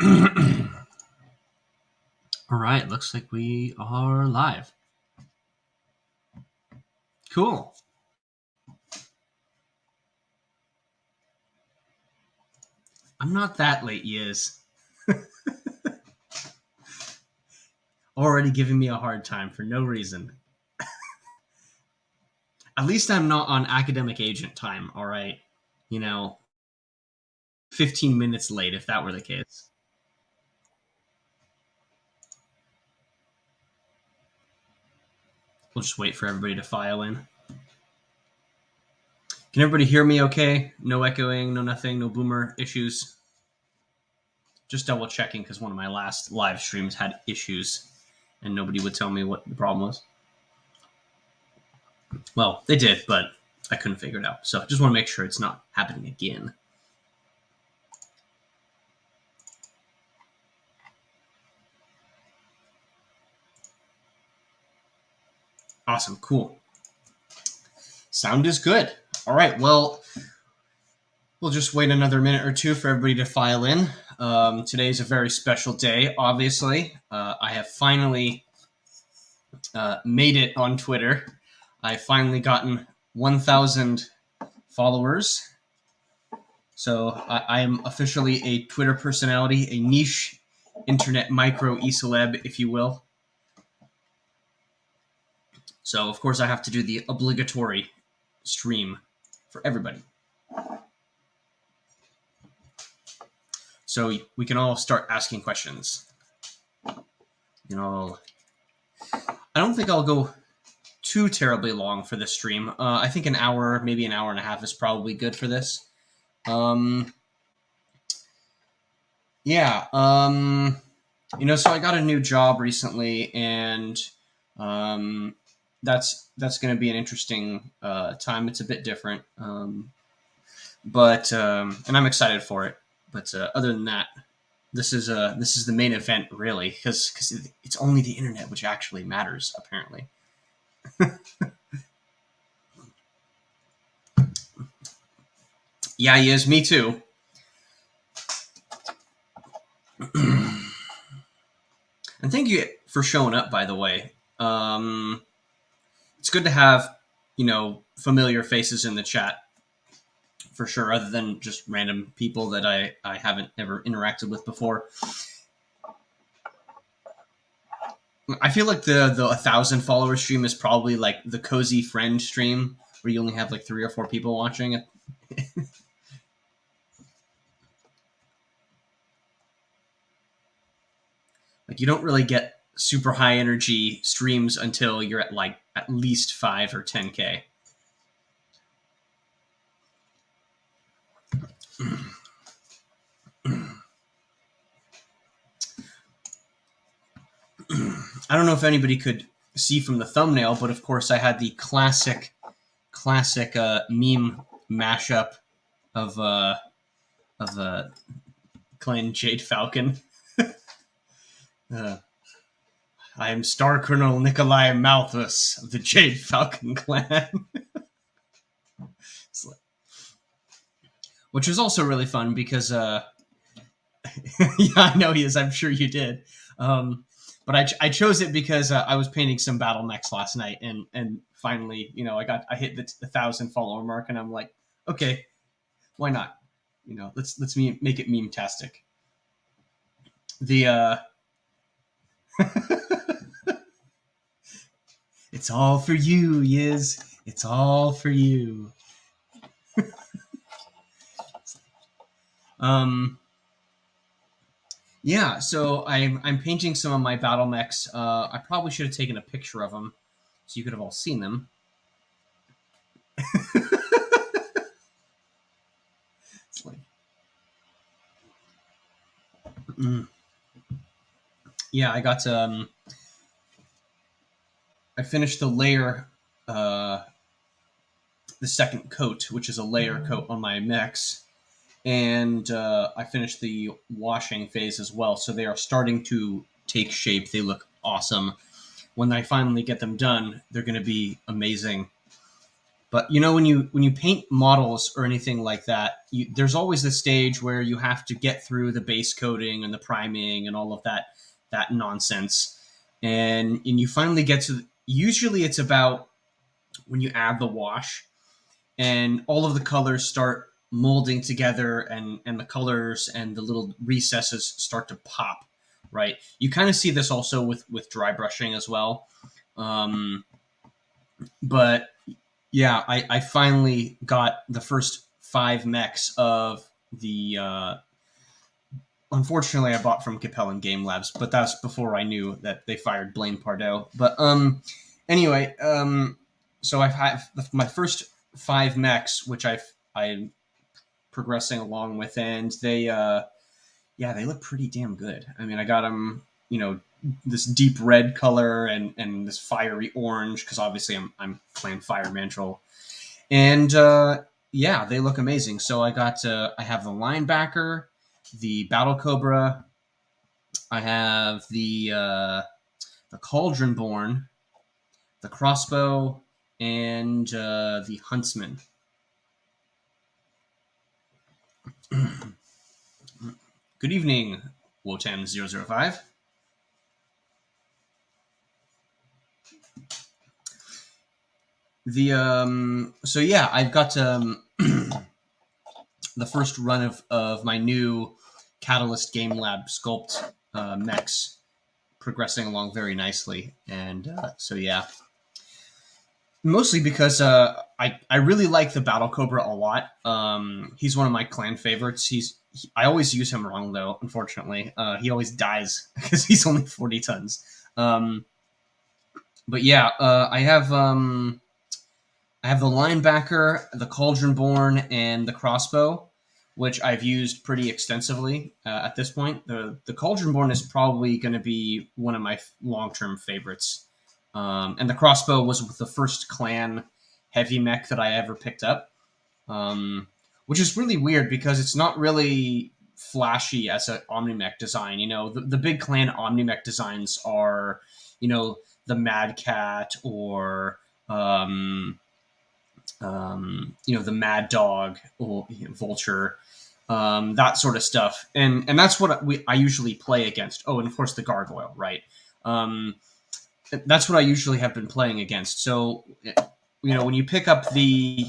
All right, looks like we are live. Cool. I'm not that late, Yiz. Already giving me a hard time for no reason. At least I'm not on academic agent time, all right? 15 minutes late if that were the case. We'll just wait for everybody to file in. Can everybody hear me okay? No echoing, no nothing, no boomer issues? Just double checking because one of my last live streams had issues and nobody would tell me what the problem was. Well, they did, but I couldn't figure it out. So I just want to make sure it's not happening again. Awesome. Cool. Sound is good. All right. Well, we'll just wait another minute or two for everybody to file in. Today is a very special day, obviously. I have finally made it on Twitter. I've finally gotten 1,000 followers. So I am officially a Twitter personality, a niche internet micro e-celeb, if you will. So, of course, I have to do the obligatory stream for everybody. So we can all start asking questions. I don't think I'll go too terribly long for this stream. I think an hour, maybe an hour and a half is probably good for this. Yeah. So I got a new job recently, and that's going to be an interesting time. It's a bit different, but and I'm excited for it. But other than that, this is the main event, really, because it's only the internet which actually matters, apparently. Yeah, yes, me too. And thank you for showing up, by the way. It's good to have, familiar faces in the chat, for sure, other than just random people that I haven't ever interacted with before. I feel like the 1,000 follower stream is probably like the cozy friend stream where you only have like 3 or 4 people watching it. Like, you don't really get super high energy streams until you're at like at least 5 or 10K. I don't know if anybody could see from the thumbnail, but of course I had the classic meme mashup of Clan Jade Falcon. I am Star Colonel Nikolai Malthus of the Jade Falcon clan. Which was also really fun because yeah, I know he is. I'm sure you did. But I chose it because I was painting some battle mechs last night, and finally, I hit the 1,000 follower mark, and I'm like, okay, why not? Let's make it meme-tastic. The it's all for you, Yiz. It's all for you. Yeah, so I'm painting some of my battle mechs. I probably should have taken a picture of them so you could have all seen them. It's like, yeah, I got I finished the layer, the second coat, which is a layer coat on my mechs, and I finished the washing phase as well. So they are starting to take shape. They look awesome. When I finally get them done, they're going to be amazing. But you know, when you paint models or anything like that, there's always this stage where you have to get through the base coating and the priming and all of that nonsense, and you finally get to. Usually, it's about when you add the wash and all of the colors start molding together, and the colors and the little recesses start to pop. Right. You kind of see this also with dry brushing as well. Um, but yeah, I finally got the first 5 mechs of the. Unfortunately, I bought from Capellan Game Labs, but that's before I knew that they fired Blaine Pardoe. But anyway, so I've had my first 5 mechs, which I'm progressing along with, and they yeah, they look pretty damn good. I mean, I got them, this deep red color and this fiery orange because obviously I'm playing Fire Mantle, and yeah, they look amazing. So I have the linebacker, the Battle Cobra, I have the Cauldron Born, the Crossbow, and the Huntsman. Good evening, Wotan005. So yeah, I've got the first run of my new Catalyst Game Lab Sculpt mechs progressing along very nicely, and so yeah, mostly because I really like the Battle Cobra a lot. He's one of my clan favorites. I always use him wrong though. Unfortunately, he always dies because he's only 40 tons. But yeah, I have the linebacker, the Cauldron Born, and the crossbow, which I've used pretty extensively at this point. The Cauldron Born is probably going to be one of my long-term favorites. And the crossbow was the first clan heavy mech that I ever picked up, which is really weird because it's not really flashy as an Omnimech design. The big clan Omnimech designs are, the Mad Cat or the Mad Dog or Vulture, that sort of stuff, and that's what I usually play against. Oh, and of course the Gargoyle, right? That's what I usually have been playing against. So, when you pick up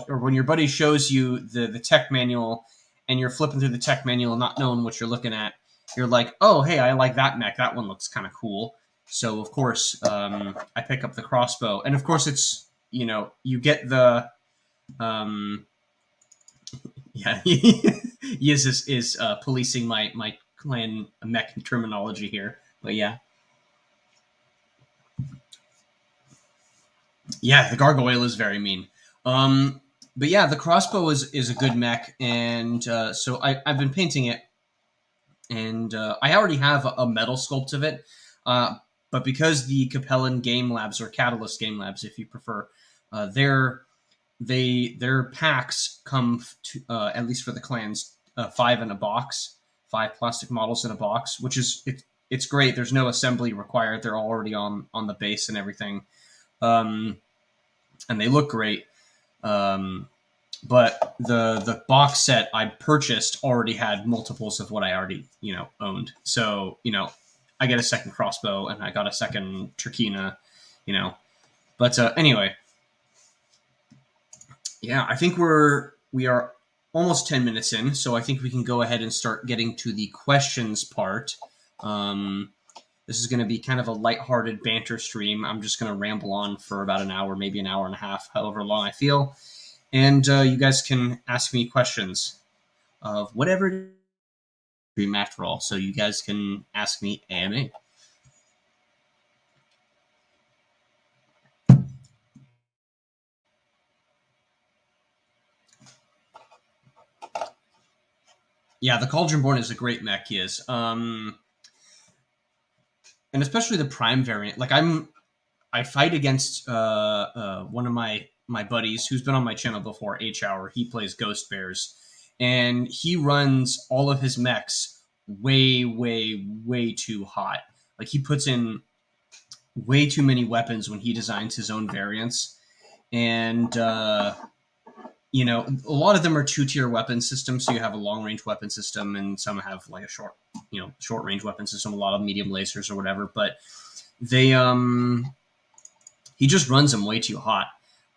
or when your buddy shows you the tech manual, and you're flipping through the tech manual, not knowing what you're looking at, you're like, oh, hey, I like that mech. That one looks kind of cool. So, of course, I pick up the crossbow, and of course, it's you get the yeah, Yiz is policing my clan mech terminology here, but yeah. Yeah, the Gargoyle is very mean. But yeah, the crossbow is a good mech, and so I've been painting it, and I already have a metal sculpt of it. But because the Capellan Game Labs, or Catalyst Game Labs, if you prefer, their packs come to, at least for the clans, 5 in a box, 5 plastic models in a box, which is it's great. There's no assembly required. They're already on the base and everything. And they look great. But the box set I purchased already had multiples of what I already owned. So I get a second crossbow and I got a second Turkina. But anyway, yeah, I think we are almost 10 minutes in, so I think we can go ahead and start getting to the questions part. This is going to be kind of a lighthearted banter stream. I'm just going to ramble on for about an hour, maybe an hour and a half, however long I feel. And you guys can ask me questions of whatever dream after all. So you guys can ask me AMA. Yeah, the Cauldron Born is a great mech, he is. And especially the Prime variant. Like I fight against one of my buddies who's been on my channel before, H-Hour. He plays Ghost Bears, and he runs all of his mechs way, way, way too hot. Like he puts in way too many weapons when he designs his own variants, and you know, a lot of them are 2-tier weapon systems. So you have a long range weapon system, and some have like a short range weapon system. A lot of medium lasers or whatever. But they he just runs them way too hot,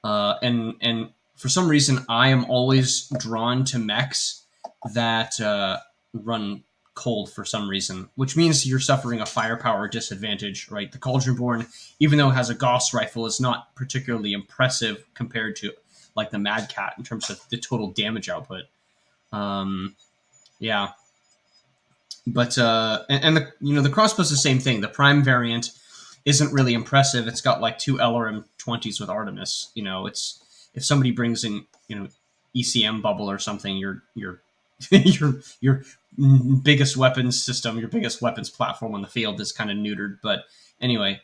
and for some reason I am always drawn to mechs that run cold for some reason, which means you're suffering a firepower disadvantage, right? The Cauldronborn, even though it has a Gauss rifle, is not particularly impressive compared to like the Mad Cat in terms of the total damage output. Yeah, but and the the crossbow's the same thing. The Prime variant isn't really impressive. It's got like 2 LRM 20s with Artemis. It's if somebody brings in ECM bubble or something, your your biggest weapons system, your biggest weapons platform on the field is kind of neutered. But anyway,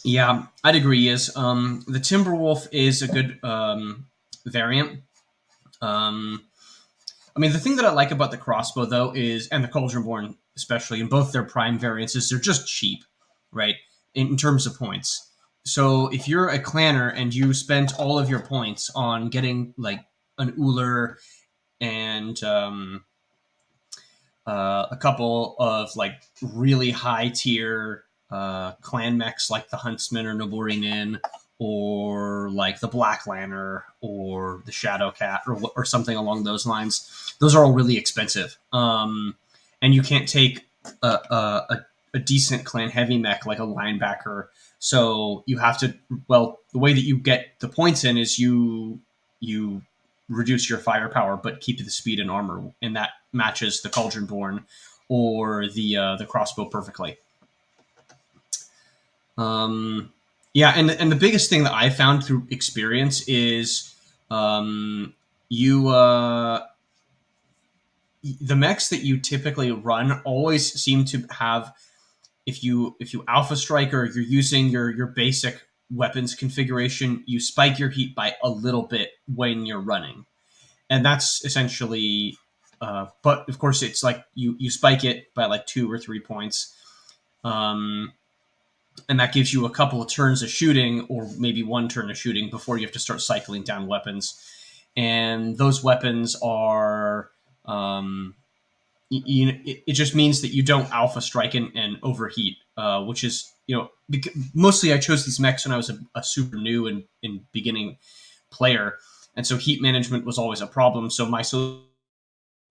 yeah, I'd agree. Is the Timberwolf is a good variant. I mean, the thing that I like about the crossbow, though, is, and the Cauldronborn especially, in both their prime variants, is they're just cheap, right? In terms of points. So if you're a clanner and you spent all of your points on getting like an Uller and a couple of like really high tier clan mechs like the Huntsman or Noborinin, or like the Black Lantern or the Shadow Cat or something along those lines, those are all really expensive. And you can't take a decent clan heavy mech like a linebacker. So you have to, well, the way that you get the points in is you reduce your firepower but keep the speed and armor, and that matches the Cauldronborn or the crossbow perfectly. Yeah, and the biggest thing that I found through experience is the mechs that you typically run always seem to have, if you alpha strike or you're using your basic weapons configuration, you spike your heat by a little bit when you're running, and that's essentially. But of course, it's like you spike it by like 2 or 3 points, and that gives you a couple of turns of shooting, or maybe 1 turn of shooting before you have to start cycling down weapons. And those weapons are, it just means that you don't alpha strike and overheat, which is, mostly I chose these mechs when I was a super new and beginning player, and so heat management was always a problem. So my solution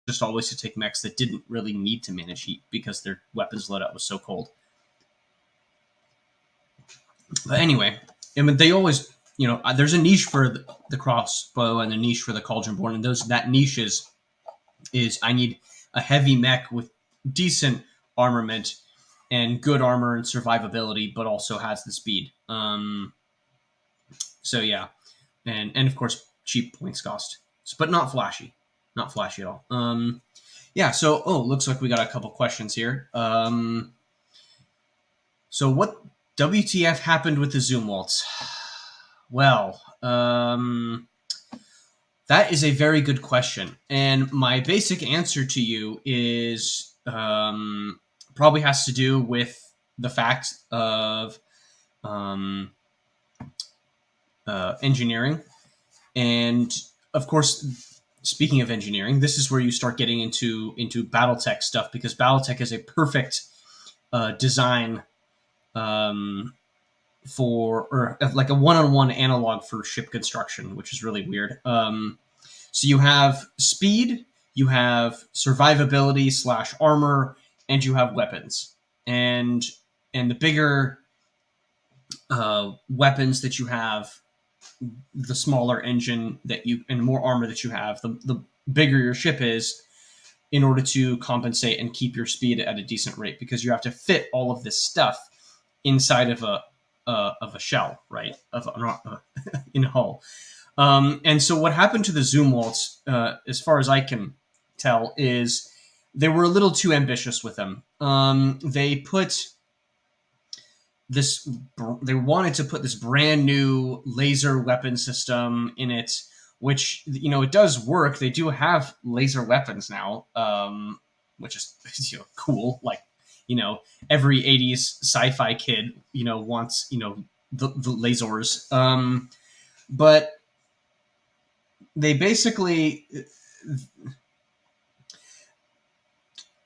just always to take mechs that didn't really need to manage heat because their weapons loadout was so cold. But anyway, I mean, they always, there's a niche for the crossbow and a niche for the Cauldronborn, and that niche is I need a heavy mech with decent armament and good armor and survivability, but also has the speed. So yeah, and of course cheap points cost, but not flashy at all. Yeah. So looks like we got a couple questions here. So what WTF happened with the Zumwalts? Well, that is a very good question. And my basic answer to you is probably has to do with the fact of engineering. And of course, speaking of engineering, this is where you start getting into BattleTech stuff, because BattleTech is a perfect design for like a one-on-one analog for ship construction, which is really weird. So you have speed, you have survivability / armor, and you have weapons. And the bigger weapons that you have, the smaller engine and more armor that you have, the bigger your ship is, in order to compensate and keep your speed at a decent rate, because you have to fit all of this stuff inside of a shell, right? In a hull. And so what happened to the Zumwalts, as far as I can tell, is they were a little too ambitious with them. They wanted to put this brand new laser weapon system in it, which, it does work. They do have laser weapons now, which is cool. Like, every 80s sci-fi kid, wants, the lasers. But they basically,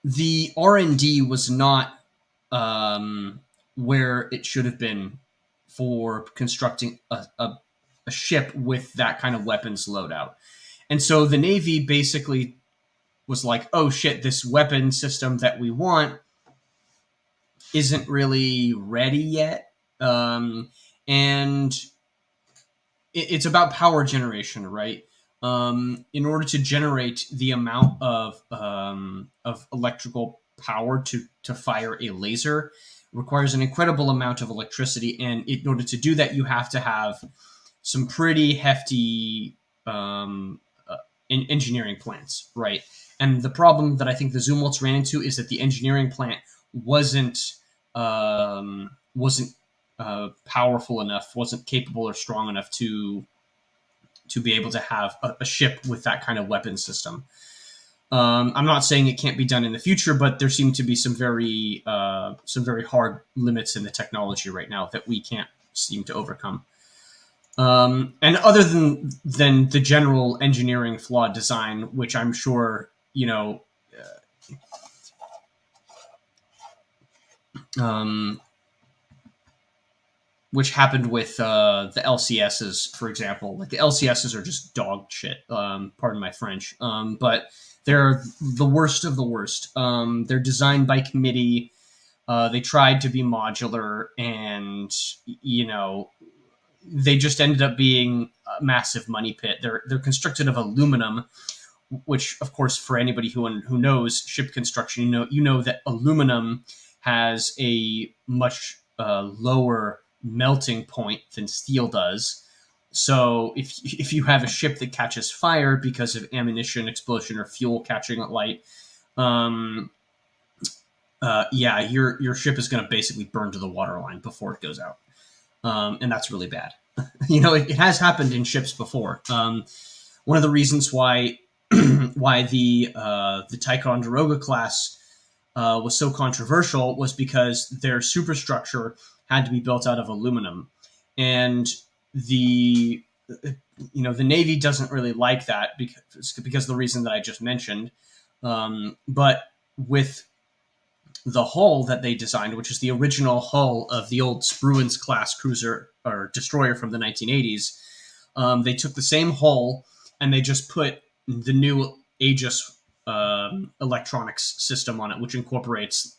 the R&D was not where it should have been for constructing a ship with that kind of weapons loadout. And so the Navy basically was like, oh shit, this weapon system that we want isn't really ready yet. And it's about power generation, right? In order to generate the amount of electrical power to fire a laser requires an incredible amount of electricity, and in order to do that, you have to have some pretty hefty engineering plants, right? And the problem that I think the Zumwalts ran into is that the engineering plant wasn't powerful enough, wasn't capable or strong enough to be able to have a ship with that kind of weapon system. I'm not saying it can't be done in the future, but there seem to be some very hard limits in the technology right now that we can't seem to overcome. And other than the general engineering flawed design, which I'm sure which happened with the LCSs, for example. Like the LCSs are just dog shit. Pardon my French, but they're the worst of the worst. They're designed by committee. They tried to be modular, and they just ended up being a massive money pit. They're constructed of aluminum, which, of course, for anybody who knows ship construction, you know that aluminum has a much lower melting point than steel does. So if you have a ship that catches fire because of ammunition explosion or fuel catching light, your ship is going to basically burn to the waterline before it goes out, and that's really bad. It has happened in ships before. One of the reasons why the Ticonderoga class was so controversial was because their superstructure had to be built out of aluminum, and the Navy doesn't really like that because of the reason that I just mentioned. But with the hull that they designed, which is the original hull of the old Spruance class cruiser or destroyer from the 1980s, they took the same hull and they just put the new Aegis electronics system on it, which incorporates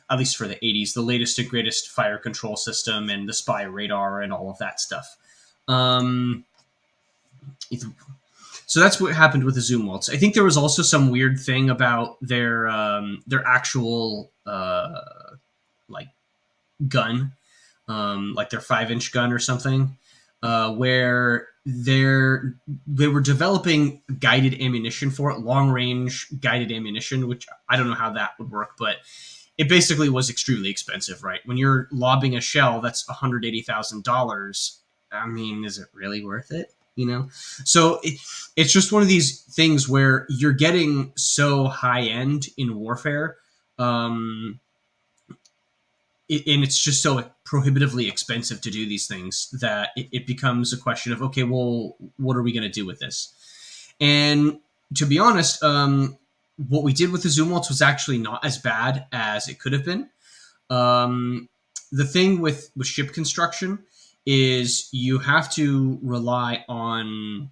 at least for the 80s, the latest and greatest fire control system and the spy radar and all of that stuff. So that's what happened with the Zumwalts. I think there was also some weird thing about their actual gun, like their 5-inch gun or something, where they were developing guided ammunition for it, long range guided ammunition, which I don't know how that would work, but it basically was extremely expensive, right? When you're lobbing a shell that's $180,000, I mean, is it really worth it? So it's just one of these things where you're getting so high end in warfare, and it's just so prohibitively expensive to do these things that it becomes a question of, okay, well, what are we going to do with this? And to be honest, what we did with the Zumwalts was actually not as bad as it could have been. The thing with ship construction is you have to rely on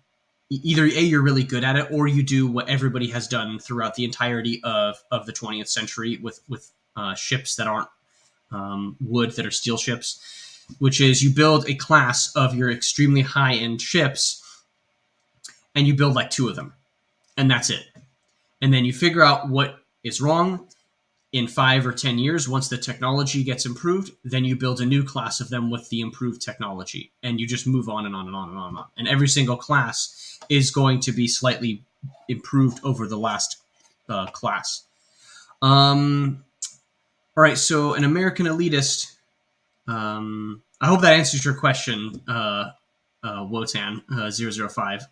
either A, you're really good at it, or you do what everybody has done throughout the entirety of the 20th century with ships that aren't wood, that are steel ships, which is you build a class of your extremely high-end ships and you build like 2 of them, and that's it. And then you figure out what is wrong. In 5 or 10 years, once the technology gets improved, then you build a new class of them with the improved technology, and you just move on and on and on and on and on. And every single class is going to be slightly improved over the last class. All right, so an American elitist. I hope that answers your question, Wotan 005.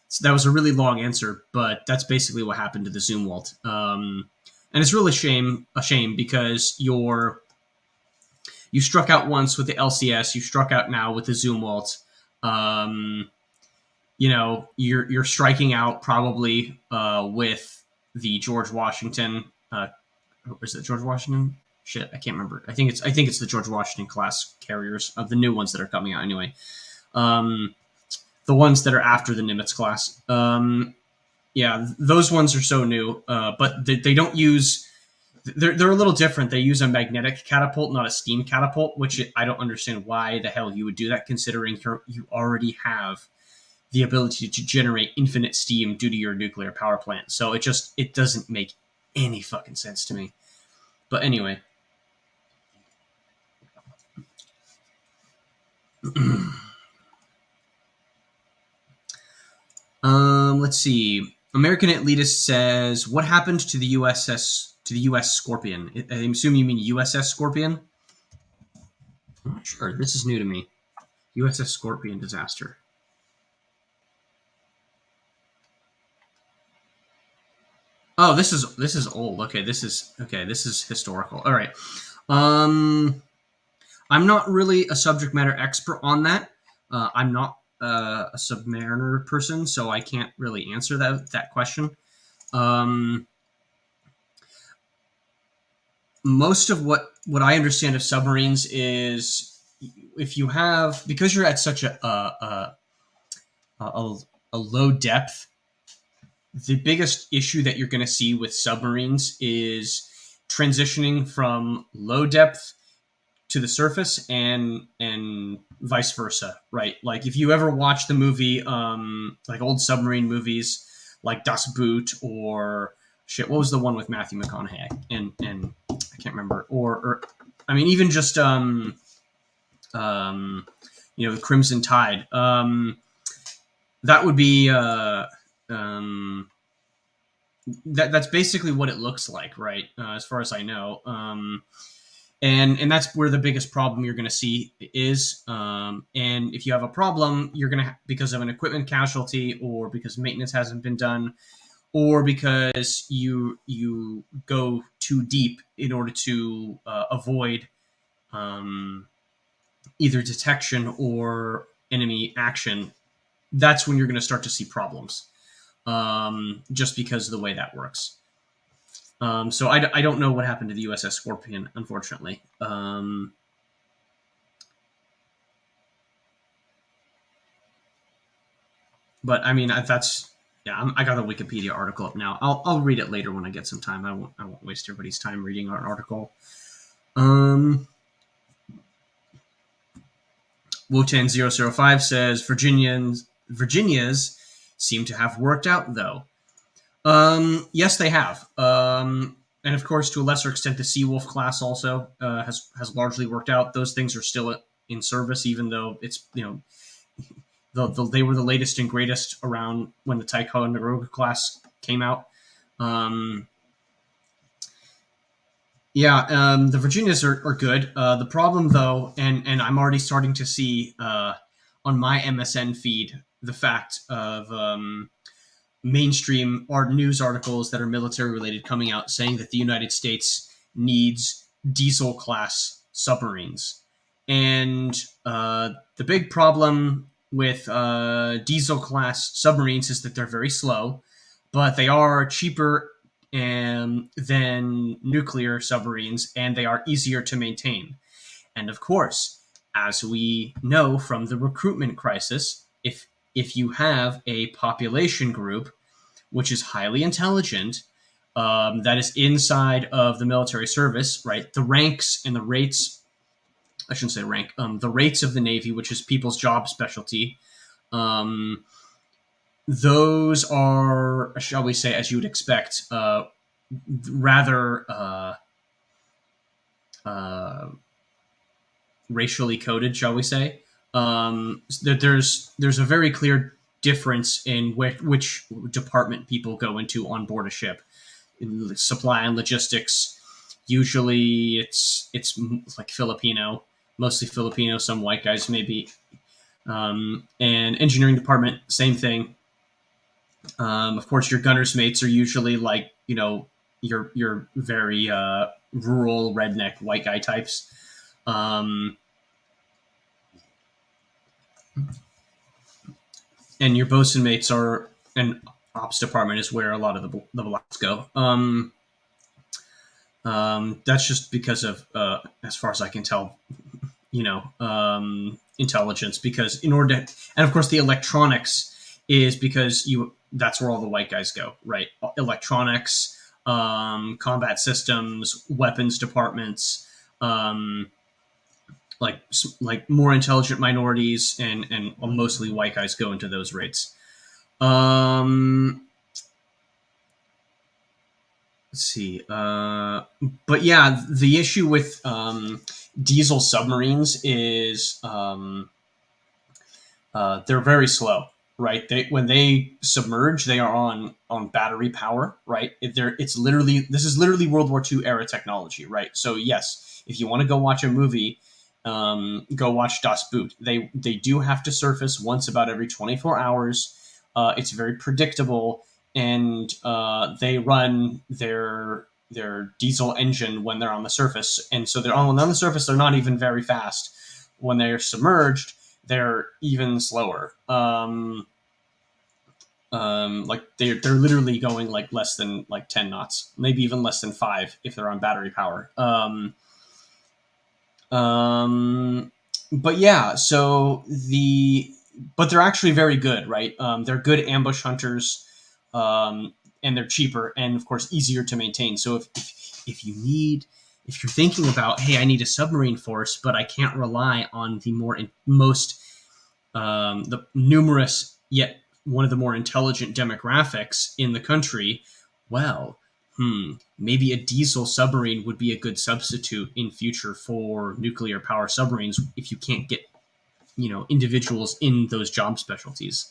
So that was a really long answer, but that's basically what happened to the Zumwalt. And it's really a shame because You struck out once with the LCS. You struck out now with the Zumwalt. You're striking out probably with the George Washington. Is it George Washington? Shit, I can't remember. I think it's the George Washington class carriers of the new ones that are coming out anyway. The ones that are after the Nimitz class. Yeah, those ones are so new, but they don't use. They're a little different. They use a magnetic catapult, not a steam catapult, which I don't understand why the hell you would do that, considering you already have the ability to generate infinite steam due to your nuclear power plant. So it doesn't make any fucking sense to me. But anyway. Let's see. American Elitist says, "What happened to the U.S. Scorpion?" I assume you mean USS Scorpion. I'm not sure. This is new to me. USS Scorpion disaster. Oh, this is old. Okay, this is historical. All right. I'm not really a subject matter expert on that. I'm not a Submariner person, so I can't really answer that question. Most of what I understand of submarines is if you have, because you're at such a low depth, the biggest issue that you're going to see with submarines is transitioning from low depth to the surface and vice versa, right? Like if you ever watch the movie, like old submarine movies like Das Boot or shit, what was the one with Matthew McConaughey and I can't remember, or I mean even just the Crimson Tide, that would be that's basically what it looks like, right? As far as I know. And that's where the biggest problem you're going to see is. And if you have a problem, you're going to, because of an equipment casualty or because maintenance hasn't been done or because you go too deep in order to avoid either detection or enemy action, that's when you're going to start to see problems, just because of the way that works. So I don't know what happened to the USS Scorpion, unfortunately. But I mean, that's, yeah. I got a Wikipedia article up now. I'll read it later when I get some time. I won't waste everybody's time reading our article. Wotan005 says Virginia's seem to have worked out though. Yes, they have. And of course, to a lesser extent, the Seawolf class also has largely worked out. Those things are still in service, even though it's, they were the latest and greatest around when the Ticonderoga class came out. The Virginias are good. The problem, though, and I'm already starting to see on my MSN feed the fact of mainstream news articles that are military related coming out saying that the United States needs diesel class submarines. And the big problem with diesel class submarines is that they're very slow, but they are cheaper than nuclear submarines, and they are easier to maintain. And of course, as we know from the recruitment crisis, if you have a population group which is highly intelligent, that is inside of the military service, right? The ranks and the rates, I shouldn't say rank, the rates of the Navy, which is people's job specialty, those are, shall we say, as you would expect, rather racially coded, shall we say. There's a very clear difference in which department people go into on board a ship. In supply and logistics, usually it's like Filipino, mostly Filipino, some white guys maybe. And engineering department, same thing. Of course, your gunner's mates are usually like, your very rural redneck white guy types. Um, and your bosun mates are, and ops department is where a lot of the blacks go. That's just because of, as far as I can tell, intelligence. Because in order to, and of course the electronics is because that's where all the white guys go, right? Electronics, combat systems, weapons departments, um, like more intelligent minorities and mostly white guys go into those rates. Let's see. But yeah, the issue with diesel submarines is they're very slow, right? When they submerge, they are on battery power, right? This is literally World War II era technology, right? So yes, if you want to go watch a movie, go watch Das Boot. They do have to surface once about every 24 hours. It's very predictable, and they run their diesel engine when they're on the surface, and so on the surface they're not even very fast. When they're submerged, they're even slower. Like they're literally going like less than like 10 knots, maybe even less than 5 if they're on battery power. But yeah, but they're actually very good, right? They're good ambush hunters, and they're cheaper and of course easier to maintain. So if you're thinking about, hey, I need a submarine force, but I can't rely on the numerous yet one of the more intelligent demographics in the country, well, maybe a diesel submarine would be a good substitute in future for nuclear power submarines if you can't get, individuals in those job specialties.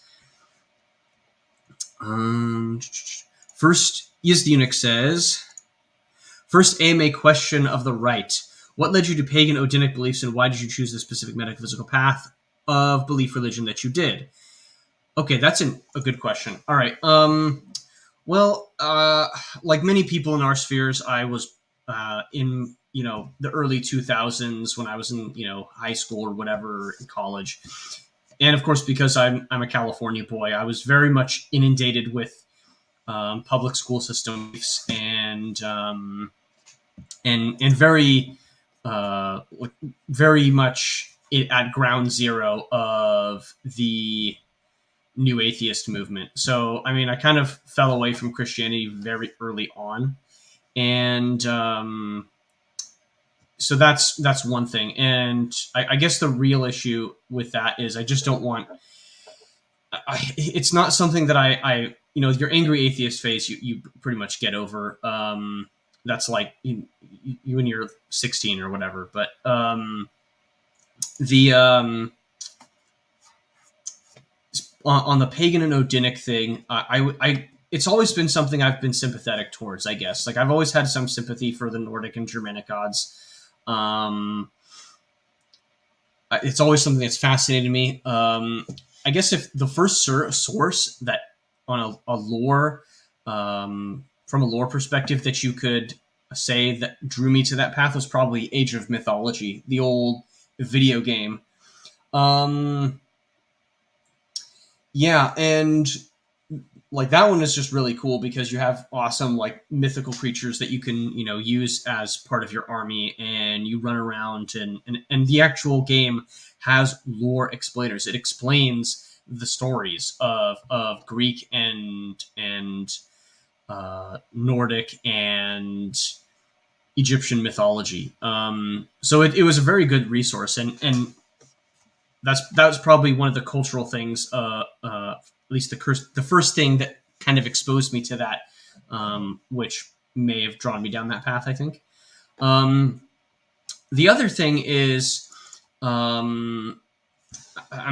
First, Yzdunix says, first AMA question of the right. What led you to pagan Odinic beliefs, and why did you choose the specific metaphysical path of belief religion that you did? Okay, that's a good question. All right. Well, like many people in our spheres, I was in the early 2000s when I was in high school or whatever, in college, and of course because I'm a California boy, I was very much inundated with public school systems and very very much at ground zero of the new atheist movement. So, I mean, I kind of fell away from Christianity very early on, and so that's one thing. And I guess the real issue with that is I just don't want. It's not something that I your angry atheist phase you pretty much get over. That's like you when you're 16 or whatever. But the on the pagan and Odinic thing, it's always been something I've been sympathetic towards, I guess. Like I've always had some sympathy for the Nordic and Germanic gods. It's always something that's fascinated me. I guess if the first source that on a lore, from a lore perspective, that you could say that drew me to that path was probably Age of Mythology, the old video game. Yeah, and like that one is just really cool because you have awesome like mythical creatures that you can use as part of your army, and you run around and the actual game has lore explainers. It explains the stories of Greek and Nordic and Egyptian mythology. So it was a very good resource, and that was probably one of the cultural things. At least the first thing that kind of exposed me to that, which may have drawn me down that path, I think. The other thing is, I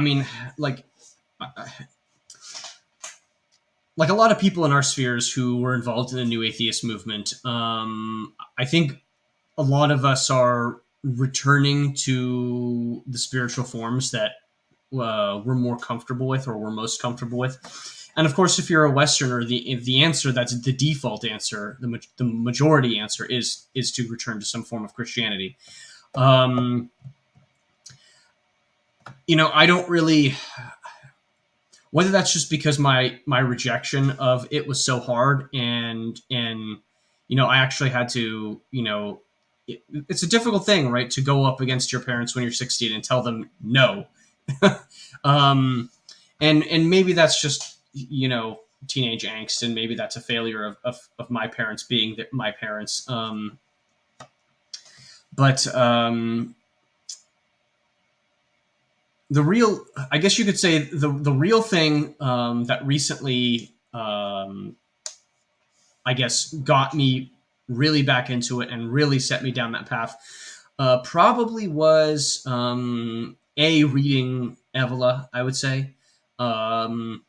mean, like a lot of people in our spheres who were involved in the new atheist movement, I think a lot of us are returning to the spiritual forms that we're more comfortable with, or we're most comfortable with. And of course, if you're a Westerner, the answer, that's the default answer, the majority answer is to return to some form of Christianity. Um, I don't really, whether that's just because my rejection of it was so hard, and I actually had to, it's a difficult thing, right, to go up against your parents when you're 16 and tell them no. um, and maybe that's just teenage angst, and maybe that's a failure of my parents being my parents. But the real, I guess you could say, the real thing that recently, I guess, got me really back into it and really set me down that path, probably was reading Evola, I would say. And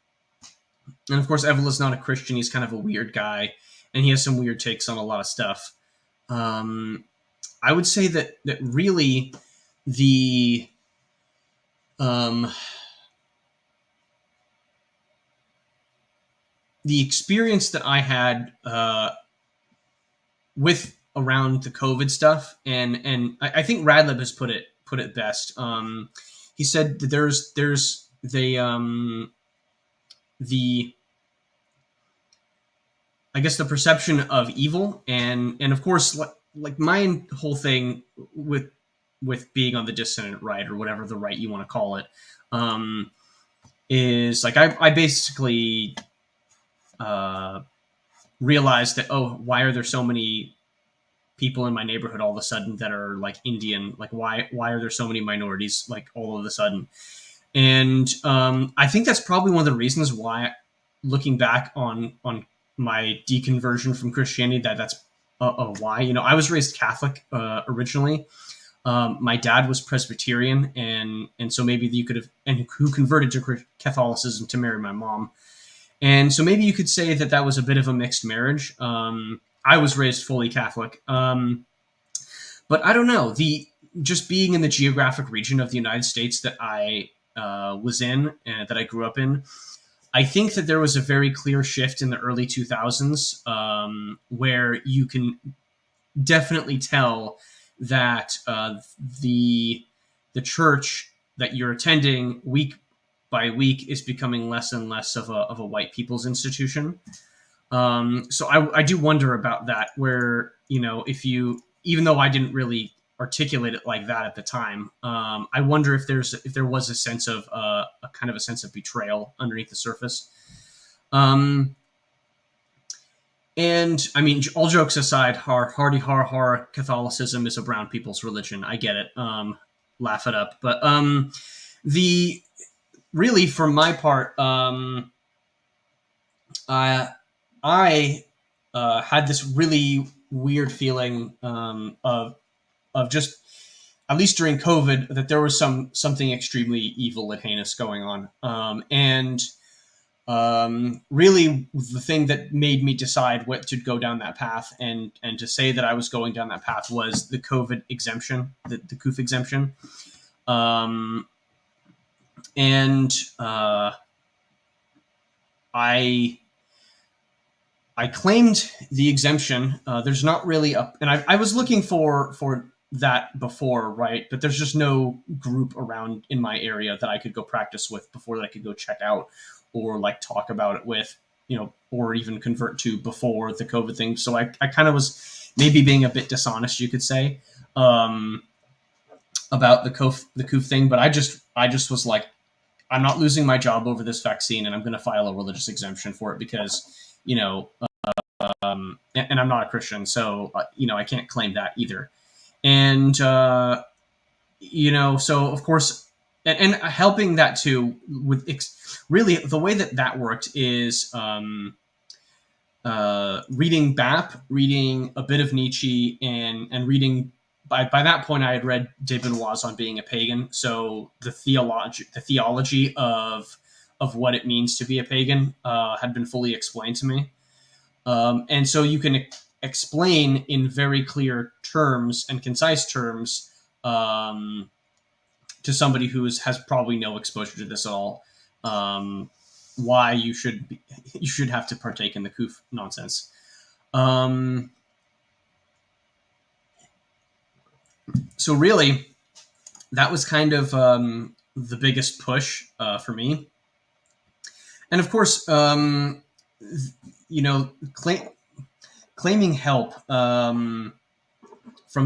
of course, Evola's not a Christian. He's kind of a weird guy, and he has some weird takes on a lot of stuff. I would say that really the um, the experience that I had with around the COVID stuff, and I think Radlib has put it best. He said that there's the I guess the perception of evil, and of course, like my whole thing with being on the dissident right, or whatever the right you want to call it, is like I basically uh, realized that, oh, why are there so many people in my neighborhood all of a sudden that are like Indian? Like why are there so many minorities like all of a sudden? And I think that's probably one of the reasons why, looking back on my deconversion from Christianity, that's why. I was raised Catholic originally. My dad was Presbyterian, and so maybe you could have, and who converted to Catholicism to marry my mom. And so maybe you could say that was a bit of a mixed marriage. I was raised fully Catholic, but I don't know, the just being in the geographic region of the United States that I was in and that I grew up in. I think that there was a very clear shift in the early 2000s, where you can definitely tell that the church that you're attending week by week is becoming less and less of a white people's institution. So I do wonder about that, where, if you, even though I didn't really articulate it like that at the time, I wonder if there was a sense of a kind of a sense of betrayal underneath the surface. And I mean, all jokes aside, hardy har Catholicism is a brown people's religion. I get it. Laugh it up. But the really, for my part, I had this really weird feeling, of just, at least during COVID, that there was something extremely evil and heinous going on. And really, the thing that made me decide what to go down that path, and to say that I was going down that path, was the COVID exemption, the COOF exemption. And I claimed the exemption. There's not really and I was looking for that before, right? But there's just no group around in my area that I could go practice with before, that I could go check out, or like talk about it with, or even convert to before the COVID thing. So I kind of was maybe being a bit dishonest, you could say, about the COOF thing. But I just was like, I'm not losing my job over this vaccine, and I'm going to file a religious exemption for it, because, and I'm not a Christian, so I can't claim that either. And so of course, and helping that too with really the way that worked is reading BAP, reading a bit of Nietzsche, and reading. By that point, I had read de Benoit's On Being a Pagan, so the theology of what it means to be a pagan had been fully explained to me. And so you can explain in very clear terms and concise terms, to somebody who has probably no exposure to this at all, why you should have to partake in the COOF nonsense. So really, that was kind of the biggest push for me. And of course, you know, claiming help from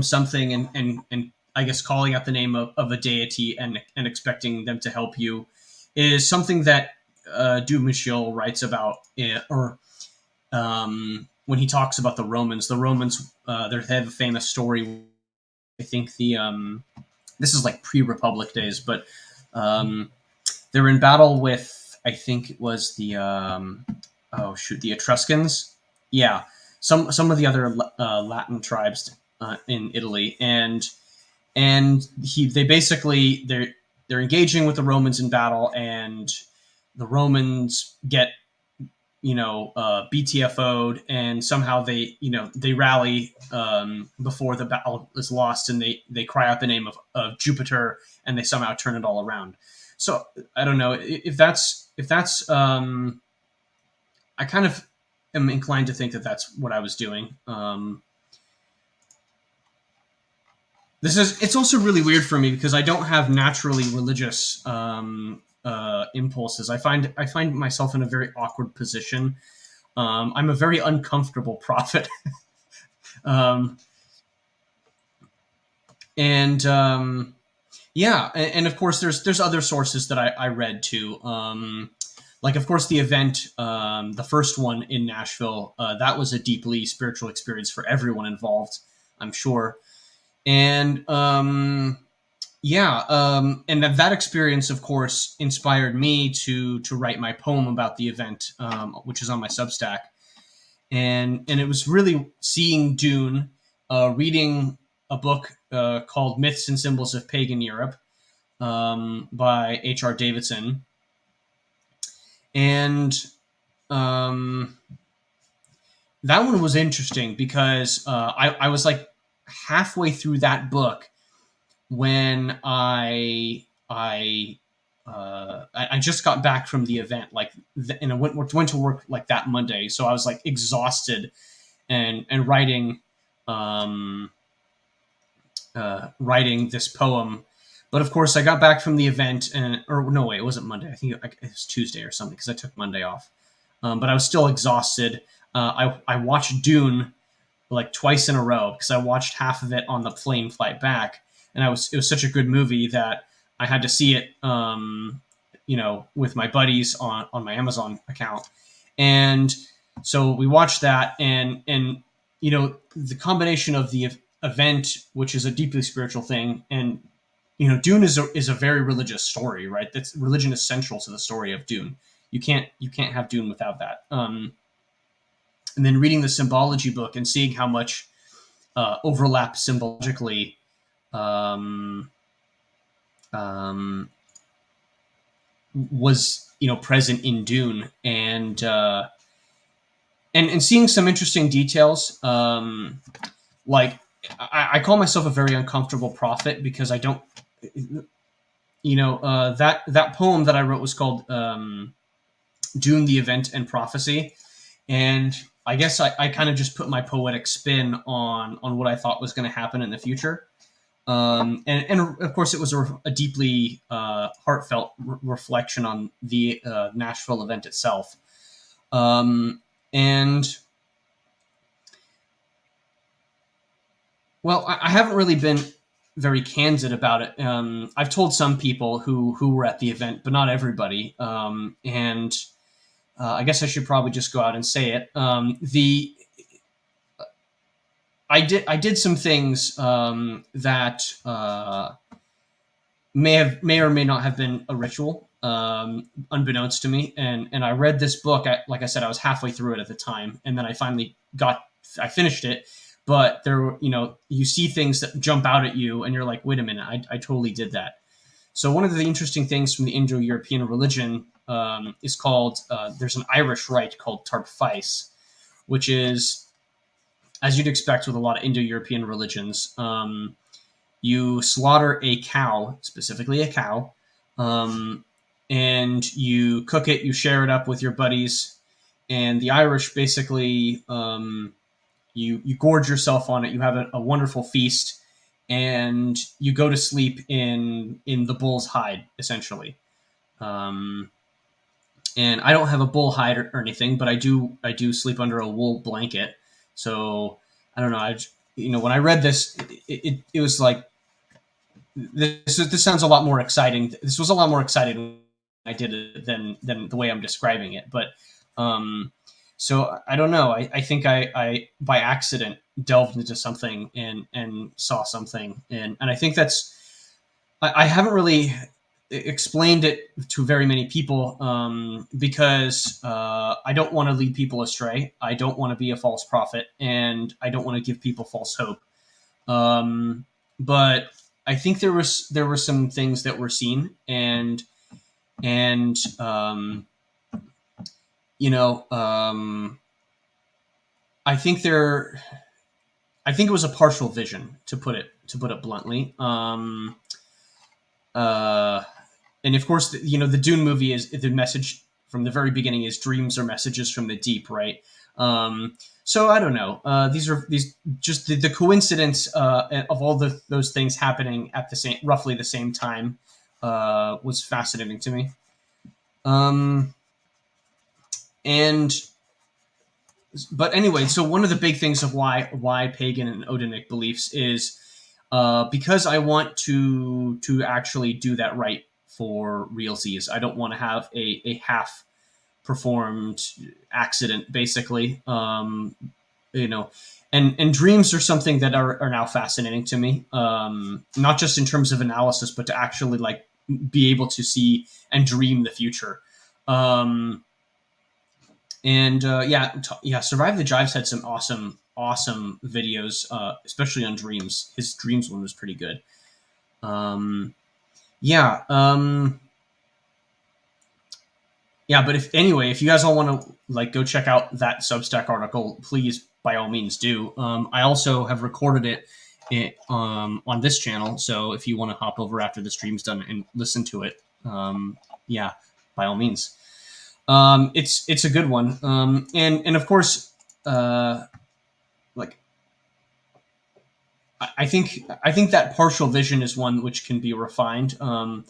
something and I guess calling out the name of a deity and expecting them to help you is something that Dumichil writes about, or when he talks about the Romans. The Romans, they have a famous story. I think this is like pre-Republic days, but um, they were in battle with, I think it was the Etruscans. Yeah, some of the other Latin tribes in Italy, and they basically they're engaging with the Romans in battle, and the Romans get BTFO'd, and somehow they rally before the battle is lost, and they cry out the name of Jupiter, and they somehow turn it all around. So I don't know if that's I kind of am inclined to think that that's what I was doing. It's also really weird for me because I don't have naturally religious impulses. I find myself in a very awkward position. I'm a very uncomfortable prophet. um, and Yeah, and of course there's other sources that I read too. Like of course the event, the first one in Nashville, that was a deeply spiritual experience for everyone involved, I'm sure. And and that experience, of course, inspired me to write my poem about the event, which is on my Substack. And it was really seeing Dune, reading a book called Myths and Symbols of Pagan Europe, by H.R. Davidson. And um, that one was interesting because I was like halfway through that book when I just got back from the event, and I went to work like that Monday, so I was like exhausted and um, writing this poem. But of course, I got back from the event, or no, wait, it wasn't Monday. I think it was Tuesday or something because I took Monday off. But I was still exhausted. I watched Dune like twice in a row because I watched half of it on the plane flight back, and it was such a good movie that I had to see it, with my buddies on my Amazon account, and so we watched that, and the combination of the event, which is a deeply spiritual thing, and Dune is a very religious story, right? That's religion is central to the story of Dune. You can't have Dune without that. And then reading the symbology book and seeing how much overlap symbologically um, um, was present in Dune, and seeing some interesting details. Like I call myself a very uncomfortable prophet because I don't, that poem that I wrote was called Dune, the Event and Prophecy, and I guess I kind of just put my poetic spin on what I thought was going to happen in the future. And of course, it was a deeply heartfelt reflection on the Nashville event itself. And well, I haven't really been very candid about it. I've told some people who were at the event, but not everybody. And I guess I should probably just go out and say it. The I did some things that may or may not have been a ritual, unbeknownst to me. And I read this book. Like I said, I was halfway through it at the time, and then I finished it. But you see things that jump out at you, and you're like, wait a minute, I totally did that. So one of the interesting things from the Indo-European religion is called, there's an Irish rite called Tarpfeis, which is, as you'd expect with a lot of Indo-European religions, you slaughter a cow, specifically a cow, and you cook it, you share it up with your buddies, and the Irish basically, you gorge yourself on it, you have a wonderful feast, and you go to sleep in the bull's hide, essentially. Um, and I don't have a bull hide or anything, but I do sleep under a wool blanket. So I don't know. When I read this, it was like this sounds a lot more exciting. This was a lot more exciting when I did it than the way I'm describing it. But um, so I don't know. I think I by accident delved into something and saw something, and I think I haven't really explained it to very many people because I don't want to lead people astray. I don't want to be a false prophet, and I don't want to give people false hope. Um, but I think there were some things that were seen, and you know, I think there. I think it was a partial vision, to put it bluntly. Uh, and of course, the Dune movie is the message from the very beginning is dreams are messages from the deep, right? So I don't know. These just the coincidence of all those things happening at roughly the same time was fascinating to me. Um, and but anyway, so one of the big things of why pagan and Odinic beliefs is because I want to actually do that right for realsies. I don't want to have a half performed accident, basically. You know, and dreams are something that are now fascinating to me. Not just in terms of analysis, but to actually like be able to see and dream the future. Um, and yeah, Survive the Jives had some awesome videos, especially on dreams. His dreams one was pretty good. Um, yeah, yeah, but if you guys all want to like go check out that Substack article, please by all means do. I also have recorded on this channel, so if you want to hop over after the stream's done and listen to it, yeah, by all means. It's a good one, and of course, like I think that partial vision is one which can be refined. Um,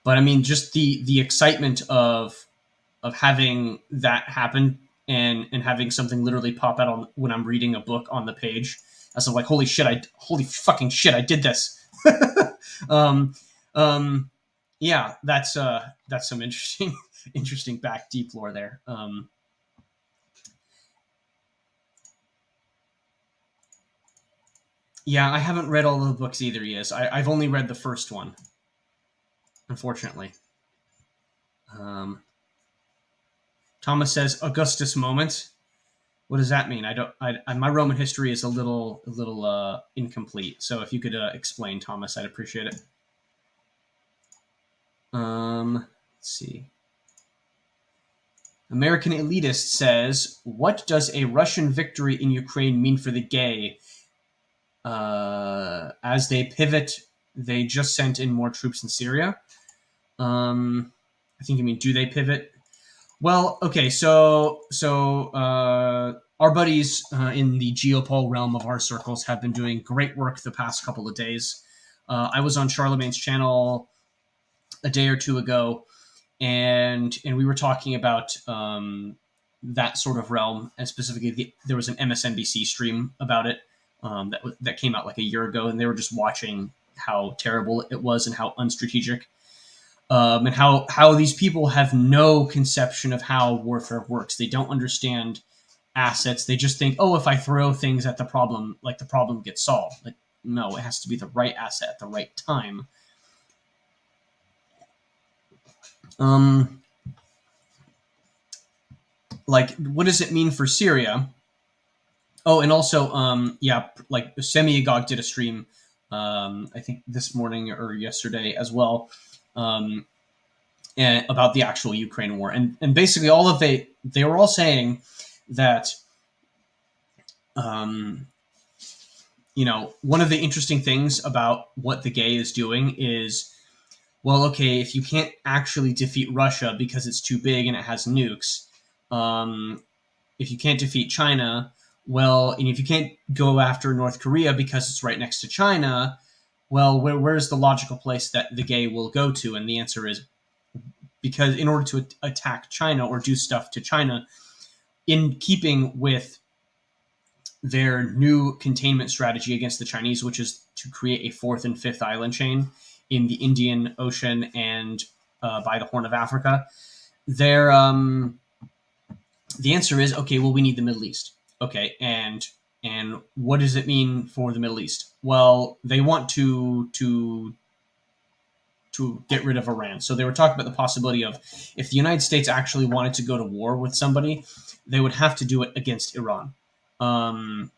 but I mean, just the excitement of having that happen and having something literally pop out on when I'm reading a book on the page, as I'm like, holy fucking shit, I did this. um, um, yeah, that's some interesting interesting back deep lore there. Yeah, I haven't read all the books either. Yes, I've only read the first one, unfortunately. Um, Thomas says Augustus moment. What does that mean? I don't. My Roman history is a little incomplete. So if you could explain, Thomas, I'd appreciate it. Let's see. American elitist says, "What does a Russian victory in Ukraine mean for the gay? As they pivot, they just sent in more troops in Syria." I think you mean, do they pivot? Well, okay, so our buddies in the Geopol realm of our circles have been doing great work the past couple of days. I was on Charlemagne's channel a day or two ago, and we were talking about that sort of realm, and specifically there was an MSNBC stream about it that came out like a year ago, and they were just watching how terrible it was and how unstrategic and how these people have no conception of how warfare works. They don't understand assets. They just think, oh, if I throw things at the problem, like the problem gets solved. Like, no, it has to be the right asset at the right time. Um, like, what does it mean for Syria? Oh, and also, yeah, like Semiagog did a stream, I think this morning or yesterday as well, um, and about the actual Ukraine war, and basically all of they were all saying that um, one of the interesting things about what the gay is doing is, well, okay, if you can't actually defeat Russia because it's too big and it has nukes, if you can't defeat China, Well, and if you can't go after North Korea because it's right next to China, well, where's the logical place that the Gay will go to? And the answer is because in order to attack China or do stuff to China, in keeping with their new containment strategy against the Chinese, which is to create a fourth and fifth island chain in the Indian Ocean and by the Horn of Africa, their the answer is okay. Well, we need the Middle East. Okay, and what does it mean for the Middle East? Well, they want to get rid of Iran. So they were talking about the possibility of if the United States actually wanted to go to war with somebody, they would have to do it against Iran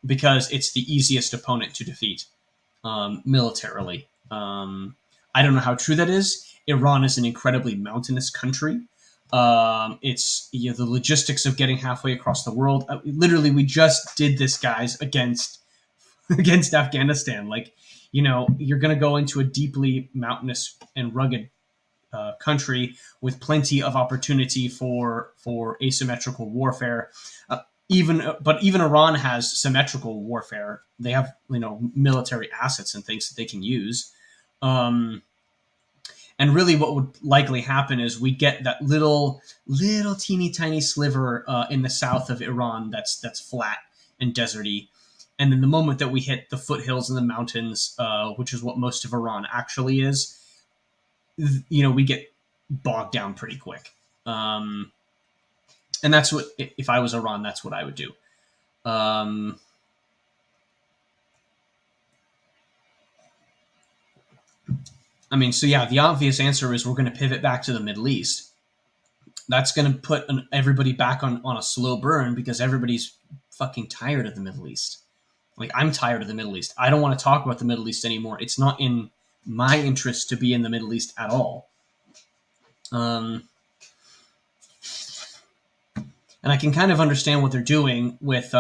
because it's the easiest opponent to defeat militarily. I don't know how true that is. Iran is an incredibly mountainous country. It's the logistics of getting halfway across the world. Literally, we just did this, guys, against Afghanistan. Like, you're going to go into a deeply mountainous and rugged country with plenty of opportunity for asymmetrical warfare. Even Iran has symmetrical warfare. They have military assets and things that they can use. And really, what would likely happen is we get that little teeny tiny sliver in the south of Iran that's flat and deserty. And then the moment that we hit the foothills and the mountains, which is what most of Iran actually is, we get bogged down pretty quick. And that's what, if I was Iran, that's what I would do. So yeah, the obvious answer is we're going to pivot back to the Middle East. That's going to put everybody back on a slow burn because everybody's fucking tired of the Middle East. Like, I'm tired of the Middle East. I don't want to talk about the Middle East anymore. It's not in my interest to be in the Middle East at all. And I can kind of understand what they're doing with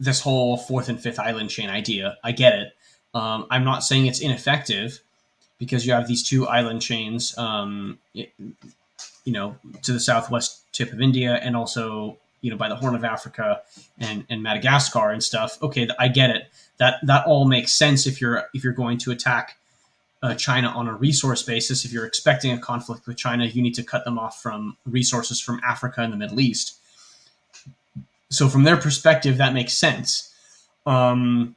this whole fourth and fifth island chain idea. I get it. I'm not saying it's ineffective because you have these two island chains, to the southwest tip of India and also, by the Horn of Africa and Madagascar and stuff. Okay, I get it. That all makes sense if you're going to attack China on a resource basis. If you're expecting a conflict with China, you need to cut them off from resources from Africa and the Middle East. So from their perspective, that makes sense. But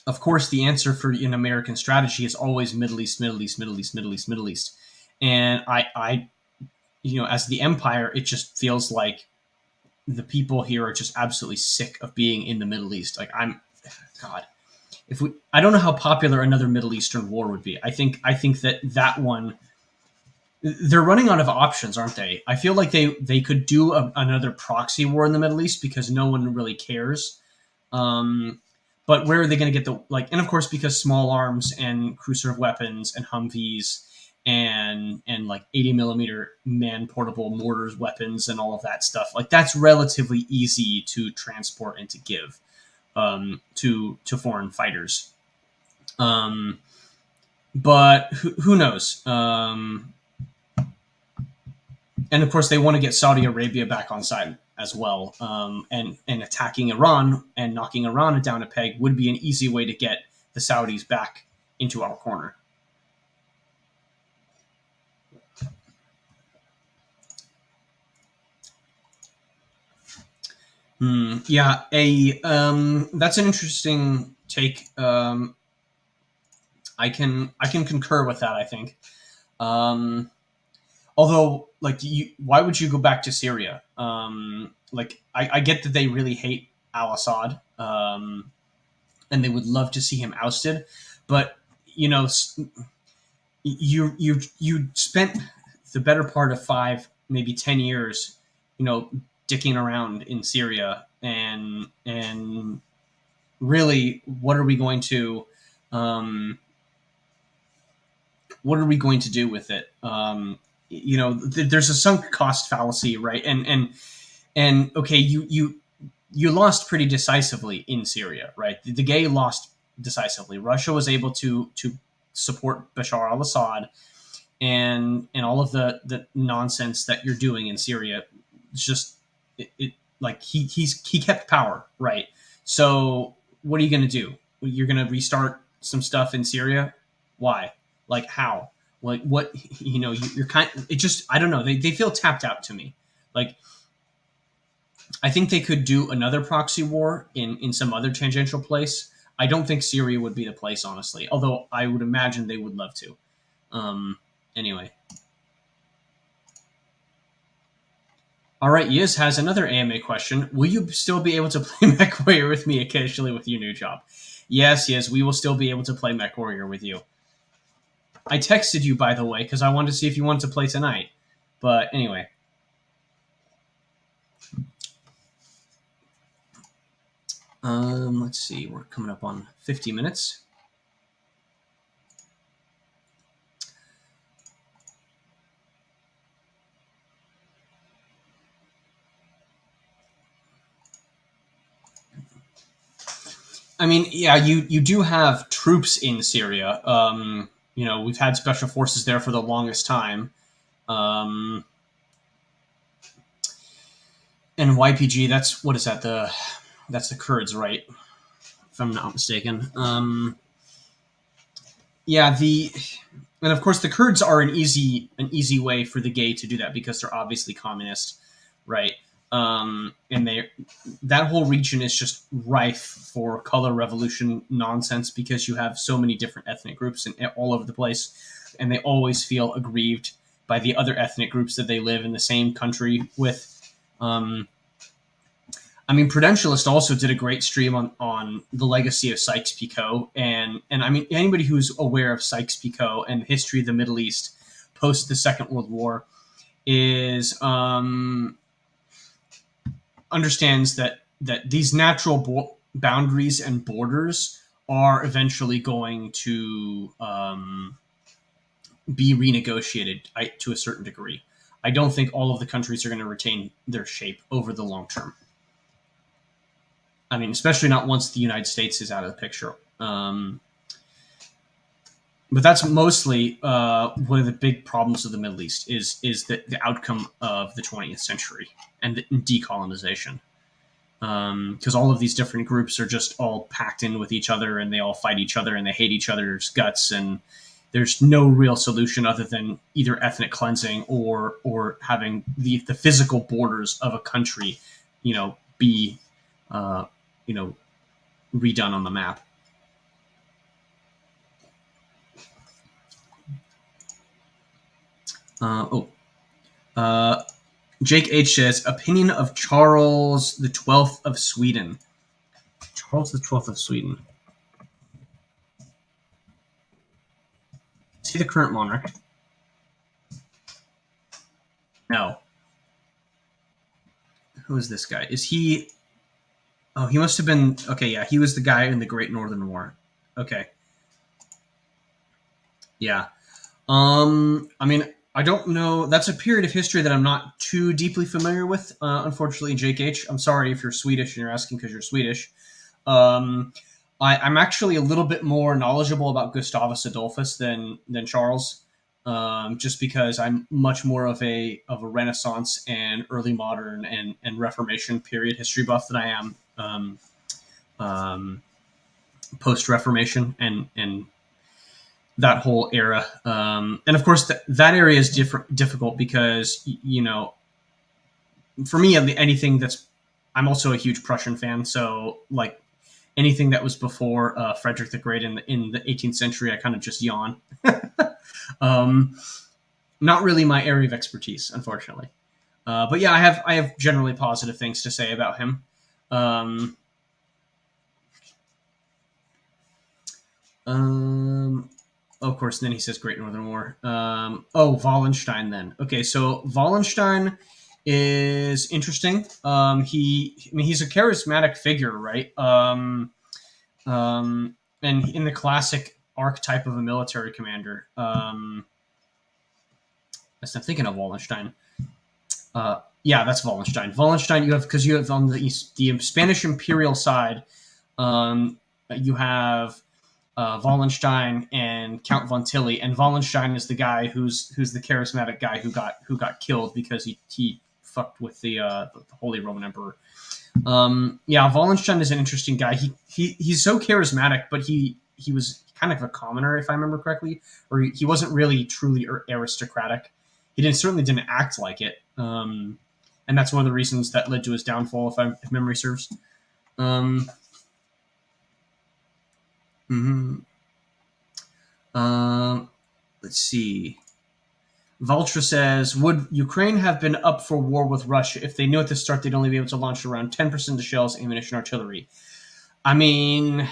of course, the answer for an American strategy is always Middle East, Middle East, Middle East, Middle East, Middle East. And I as the empire, it just feels like the people here are just absolutely sick of being in the Middle East. Like, I don't know how popular another Middle Eastern war would be. I think that one, they're running out of options, aren't they? I feel like they could do another proxy war in the Middle East because no one really cares. But where are they going to get and of course, because small arms and cruiser weapons and Humvees and like 80 millimeter man portable mortars weapons and all of that stuff, like, that's relatively easy to transport and to give to foreign fighters. But who knows? And of course, they want to get Saudi Arabia back on side as well. And attacking Iran and knocking Iran down a peg would be an easy way to get the Saudis back into our corner. Yeah, that's an interesting take. I can concur with that, I think. Although, like, why would you go back to Syria? I get that they really hate al-Assad, and they would love to see him ousted, but you spent the better part of 5, maybe 10 years, dicking around in Syria, and really, what are we going to do with it? There's a sunk cost fallacy, right? And okay, you lost pretty decisively in Syria, right? The Gay lost decisively. Russia was able to support Bashar al-Assad and all of the nonsense that you're doing in Syria. It's just it like he kept power, right? So what are you going to do? You're going to restart some stuff in Syria? Why? Like how? Like what? You're kind. It just I don't know. They feel tapped out to me. Like I think they could do another proxy war in some other tangential place. I don't think Syria would be the place, honestly. Although I would imagine they would love to. Anyway. All right, Yiz has another AMA question. Will you still be able to play MechWarrior with me occasionally with your new job? Yes, we will still be able to play MechWarrior with you. I texted you, by the way, because I wanted to see if you wanted to play tonight. But anyway. Let's see. We're coming up on 50 minutes. I mean, yeah, you do have troops in Syria. We've had special forces there for the longest time. And YPG, what is that? That's the Kurds, right? If I'm not mistaken. And of course the Kurds are an easy way for the gay to do that because they're obviously communist, right? And that whole region is just rife for color revolution nonsense because you have so many different ethnic groups all over the place, and they always feel aggrieved by the other ethnic groups that they live in the same country with. I mean, Prudentialist also did a great stream on the legacy of Sykes-Picot, and I mean anybody who's aware of Sykes-Picot and the history of the Middle East post the Second World War is understands that these natural boundaries and borders are eventually going to be renegotiated to a certain degree. I don't think all of the countries are going to retain their shape over the long term. I mean, especially not once the United States is out of the picture. But that's mostly one of the big problems of the Middle East is the outcome of the 20th century and the decolonization. Because all of these different groups are just all packed in with each other, and they all fight each other, and they hate each other's guts, and there's no real solution other than either ethnic cleansing or having the physical borders of a country, be redone on the map. Jake H says, opinion of Charles the 12th of Sweden. Charles the 12th of Sweden. Is he the current monarch? No. Who is this guy? Is he... Oh, he must have been... Okay, yeah, he was the guy in the Great Northern War. Okay. Yeah. I mean, I don't know. That's a period of history that I'm not too deeply familiar with, unfortunately, Jake H. I'm sorry if you're Swedish and you're asking because you're Swedish. I'm actually a little bit more knowledgeable about Gustavus Adolphus than Charles, just because I'm much more of a Renaissance and early modern and Reformation period history buff than I am post-Reformation and that whole era. And of course, that area is difficult because, for me, anything I'm also a huge Prussian fan. So, like, anything that was before Frederick the Great in the 18th century, I kind of just yawn. Not really my area of expertise, unfortunately. But yeah, I have generally positive things to say about him. Of course, then he says Great Northern War. Wallenstein then. Okay, so Wallenstein is interesting. He's a charismatic figure, right? And in the classic archetype of a military commander. I'm thinking of Wallenstein. Yeah, that's Wallenstein. Wallenstein, you have on the Spanish imperial side, you have Wallenstein and Count von Tilly, and Wallenstein is the guy who's the charismatic guy who got killed because he fucked with the Holy Roman Emperor. Yeah, Wallenstein is an interesting guy. He's so charismatic, but he was kind of a commoner, if I remember correctly, or he wasn't really truly aristocratic. He certainly didn't act like it, and that's one of the reasons that led to his downfall, if memory serves. Let's see. Valtra says, would Ukraine have been up for war with Russia if they knew at the start they'd only be able to launch around 10% of the shells, ammunition, artillery? I mean,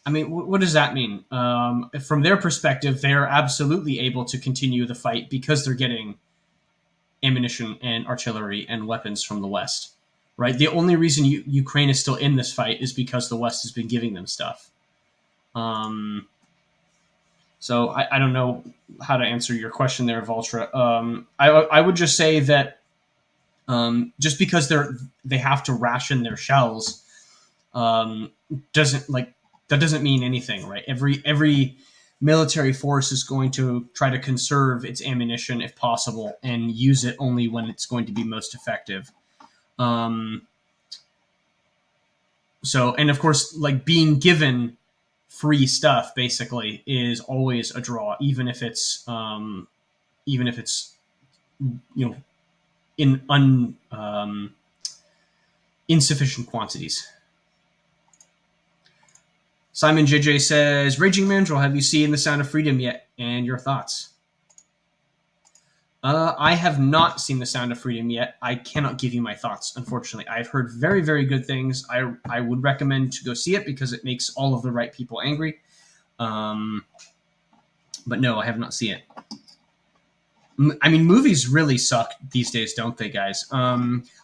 what does that mean? From their perspective, they are absolutely able to continue the fight because they're getting ammunition and artillery and weapons from the West, right? The only reason Ukraine is still in this fight is because the West has been giving them stuff. So I don't know how to answer your question there, Valtra. I would just say that just because they have to ration their shells doesn't mean anything, right? Every military force is going to try to conserve its ammunition if possible and use it only when it's going to be most effective. So, and of course, like being given free stuff basically is always a draw, even if it's in insufficient quantities. Simon JJ says, Raging Mandrill, have you seen The Sound of Freedom yet? And your thoughts? I have not seen The Sound of Freedom yet. I cannot give you my thoughts, unfortunately. I've heard very, very good things. I would recommend to go see it because it makes all of the right people angry. But no, I have not seen it. I mean, movies really suck these days, don't they, guys?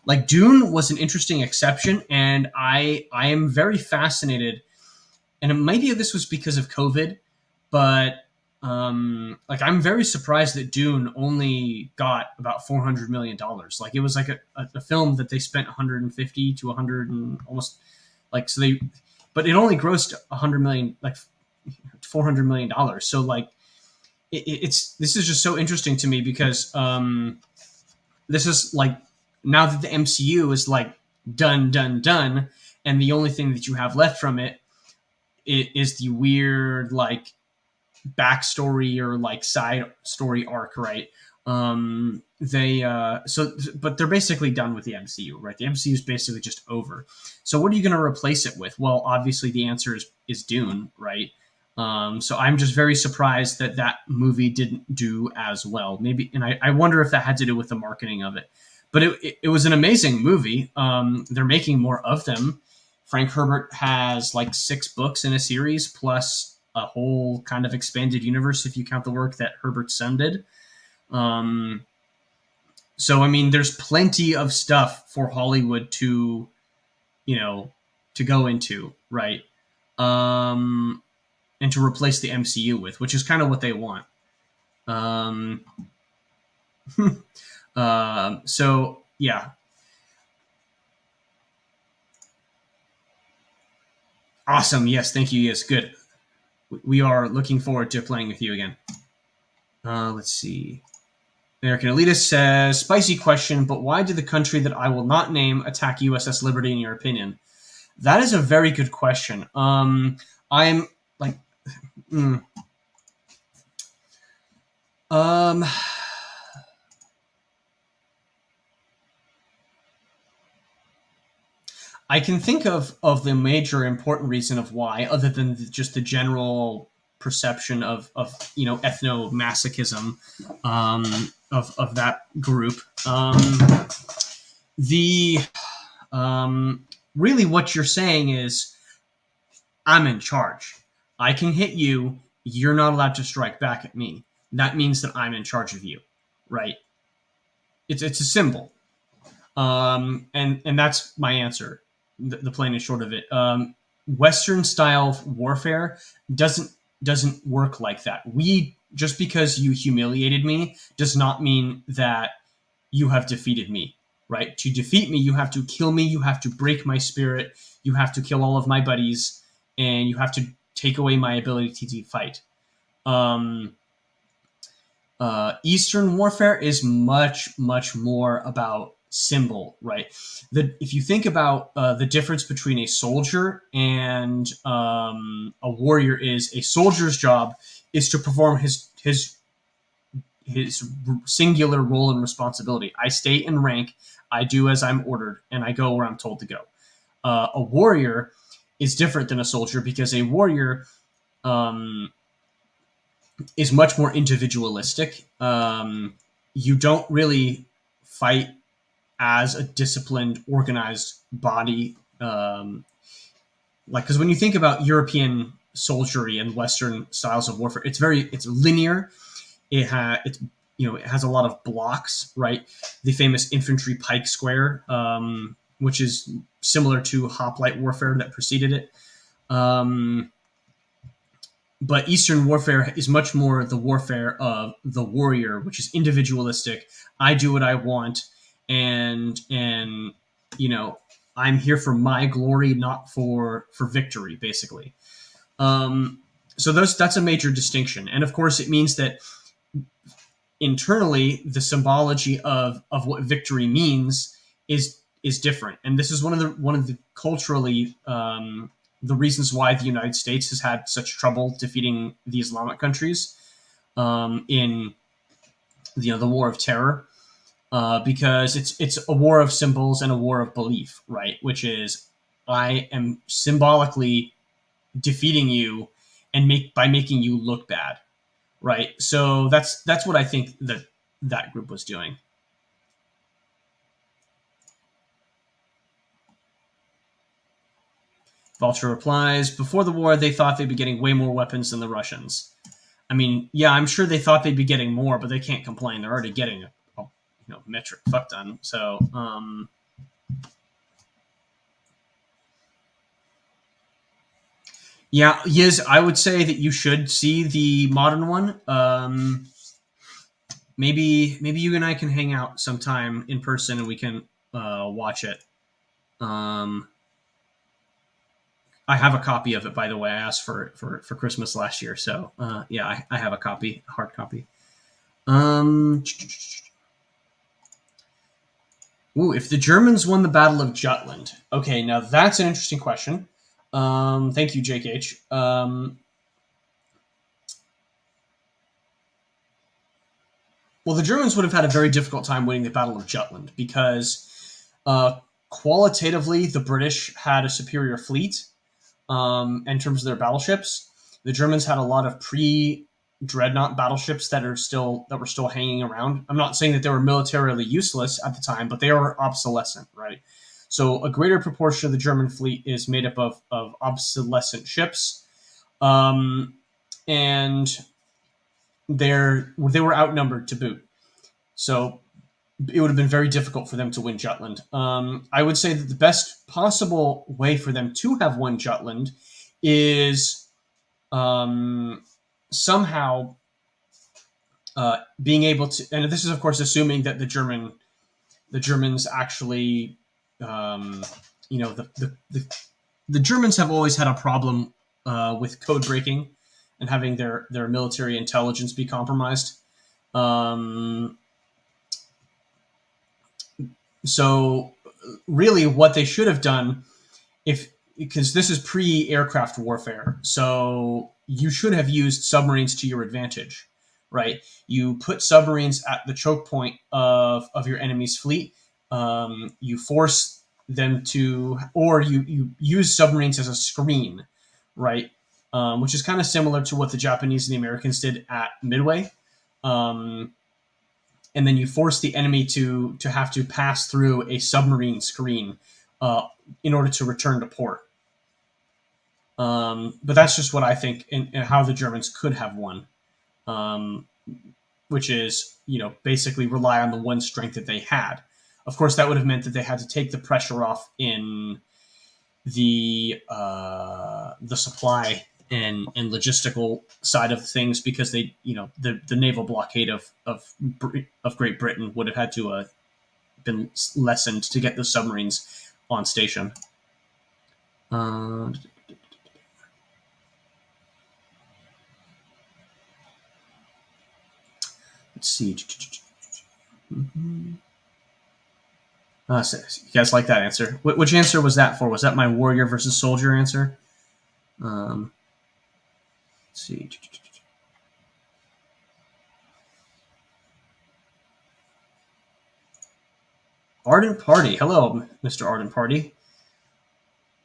Like Dune was an interesting exception, and I am very fascinated. And maybe this was because of COVID, but like I'm very surprised that Dune only got about $400 million. Like it was like a film that they spent 150 to 100 and almost like so they, but it only grossed 100 million, like $400 million. So like this is just so interesting to me because this is like now that the MCU is like done, and the only thing that you have left from it is the weird like backstory or like side story arc, right? But they're basically done with the MCU, right? The MCU is basically just over. So what are you going to replace it with? Well, obviously the answer is Dune, right? So I'm just very surprised that movie didn't do as well. Maybe, and I wonder if that had to do with the marketing of it. But it was an amazing movie. They're making more of them. Frank Herbert has like 6 books in a series, plus a whole kind of expanded universe if you count the work that Herbert's son did. So I mean, there's plenty of stuff for Hollywood to go into, right? And to replace the MCU with, which is kind of what they want. So yeah. Awesome. Yes. Thank you. Yes. Good. We are looking forward to playing with you again. Let's see. American Elitist says, spicy question, but why did the country that I will not name attack USS Liberty in your opinion? That is a very good question. I'm like, I can think of the major important reason of why, other than just the general perception of ethno-masochism of that group. Really what you're saying is, I'm in charge. I can hit you. You're not allowed to strike back at me. That means that I'm in charge of you, right? It's a symbol. And that's my answer. The plain and short of it. Western style warfare doesn't work like that. Just because you humiliated me does not mean that you have defeated me, right? To defeat me, you have to kill me, you have to break my spirit, you have to kill all of my buddies, and you have to take away my ability to fight. Eastern warfare is much, much more about symbol, right? If you think about the difference between a soldier and a warrior, is a soldier's job is to perform his singular role and responsibility. I stay in rank, I do as I'm ordered, and I go where I'm told to go. A warrior is different than a soldier because a warrior is much more individualistic. You don't really fight as a disciplined, organized body. Because when you think about European soldiery and Western styles of warfare, it's linear. It has a lot of blocks, right? The famous infantry pike square, which is similar to hoplite warfare that preceded it. But Eastern warfare is much more the warfare of the warrior, which is individualistic. I do what I want, and I'm here for my glory, not for victory, basically. So that's a major distinction, and of course, it means that internally, the symbology of what victory means is different, and this is one of the culturally the reasons why the United States has had such trouble defeating the Islamic countries in the War of Terror, because it's a war of symbols and a war of belief, right? Which is, I am symbolically defeating you by making you look bad, right? So that's what I think that group was doing. Vulture replies, before the war, they thought they'd be getting way more weapons than the Russians. I mean, yeah, I'm sure they thought they'd be getting more, but they can't complain. They're already getting a metric fuck ton. So, yeah, Yiz, I would say that you should see the modern one. Maybe you and I can hang out sometime in person and we can watch it. I have a copy of it, by the way. I asked for Christmas last year, so yeah, I have a copy, a hard copy. If the Germans won the Battle of Jutland. Okay, now that's an interesting question. Thank you, Jake H. Well, the Germans would have had a very difficult time winning the Battle of Jutland because qualitatively, the British had a superior fleet in terms of their battleships. The Germans had a lot of pre-dreadnought battleships that were still hanging around. I'm not saying that they were militarily useless at the time, but they were obsolescent, right? So a greater proportion of the German fleet is made up of obsolescent ships, and they were outnumbered to boot. So it would have been very difficult for them to win Jutland. I would say that the best possible way for them to have won Jutland is somehow being able to, and this is of course assuming that the Germans actually, the Germans have always had a problem with code breaking and having their military intelligence be compromised. So really what they should have done, because this is pre-aircraft warfare, so you should have used submarines to your advantage, right? You put submarines at the choke point of your enemy's fleet. You force them to, or you use submarines as a screen, right? Which is kind of similar to what the Japanese and the Americans did at Midway. And then you force the enemy to have to pass through a submarine screen in order to return to port. But that's just what I think and how the Germans could have won, which is, basically rely on the one strength that they had. Of course, that would have meant that they had to take the pressure off in the supply and logistical side of things, because they, the naval blockade of Great Britain would have had to been lessened to get those submarines on station. Let's see. So you guys like that answer? Which answer was that for? Was that my warrior versus soldier answer? Let's see. Ardent Party. Hello, Mr. Ardent Party.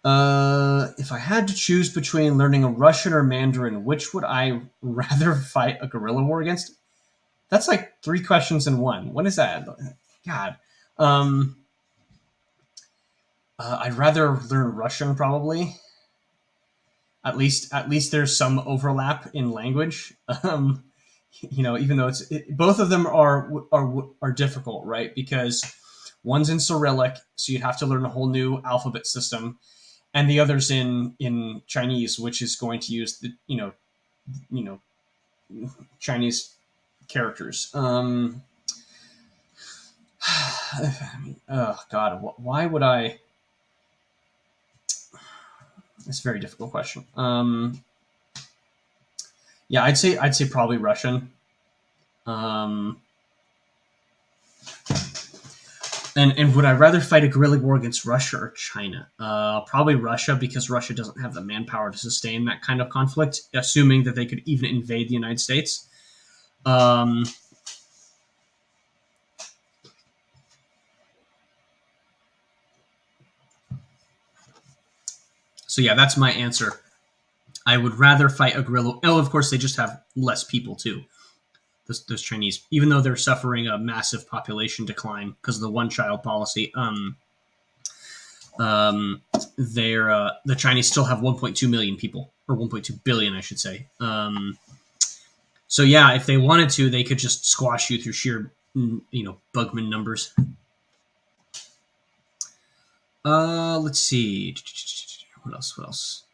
If I had to choose between learning a Russian or Mandarin, which would I rather fight a guerrilla war against? That's like 3 questions in one. What is that? God. I'd rather learn Russian probably. At least there's some overlap in language. Even though both of them are difficult, right? Because one's in Cyrillic, so you'd have to learn a whole new alphabet system, and the other's in Chinese, which is going to use the Chinese characters. Oh God, why would I? It's a very difficult question. Yeah, I'd say probably Russian. And would I rather fight a guerrilla war against Russia or China? Probably Russia, because Russia doesn't have the manpower to sustain that kind of conflict, assuming that they could even invade the United States. So yeah, that's my answer. I would rather fight a guerrilla. Oh, of course, they just have less people too. Those Chinese, even though they're suffering a massive population decline because of the one-child policy, the Chinese still have 1.2 million people, or 1.2 billion, I should say. So yeah, if they wanted to, they could just squash you through sheer, Bugman numbers. Let's see. What else?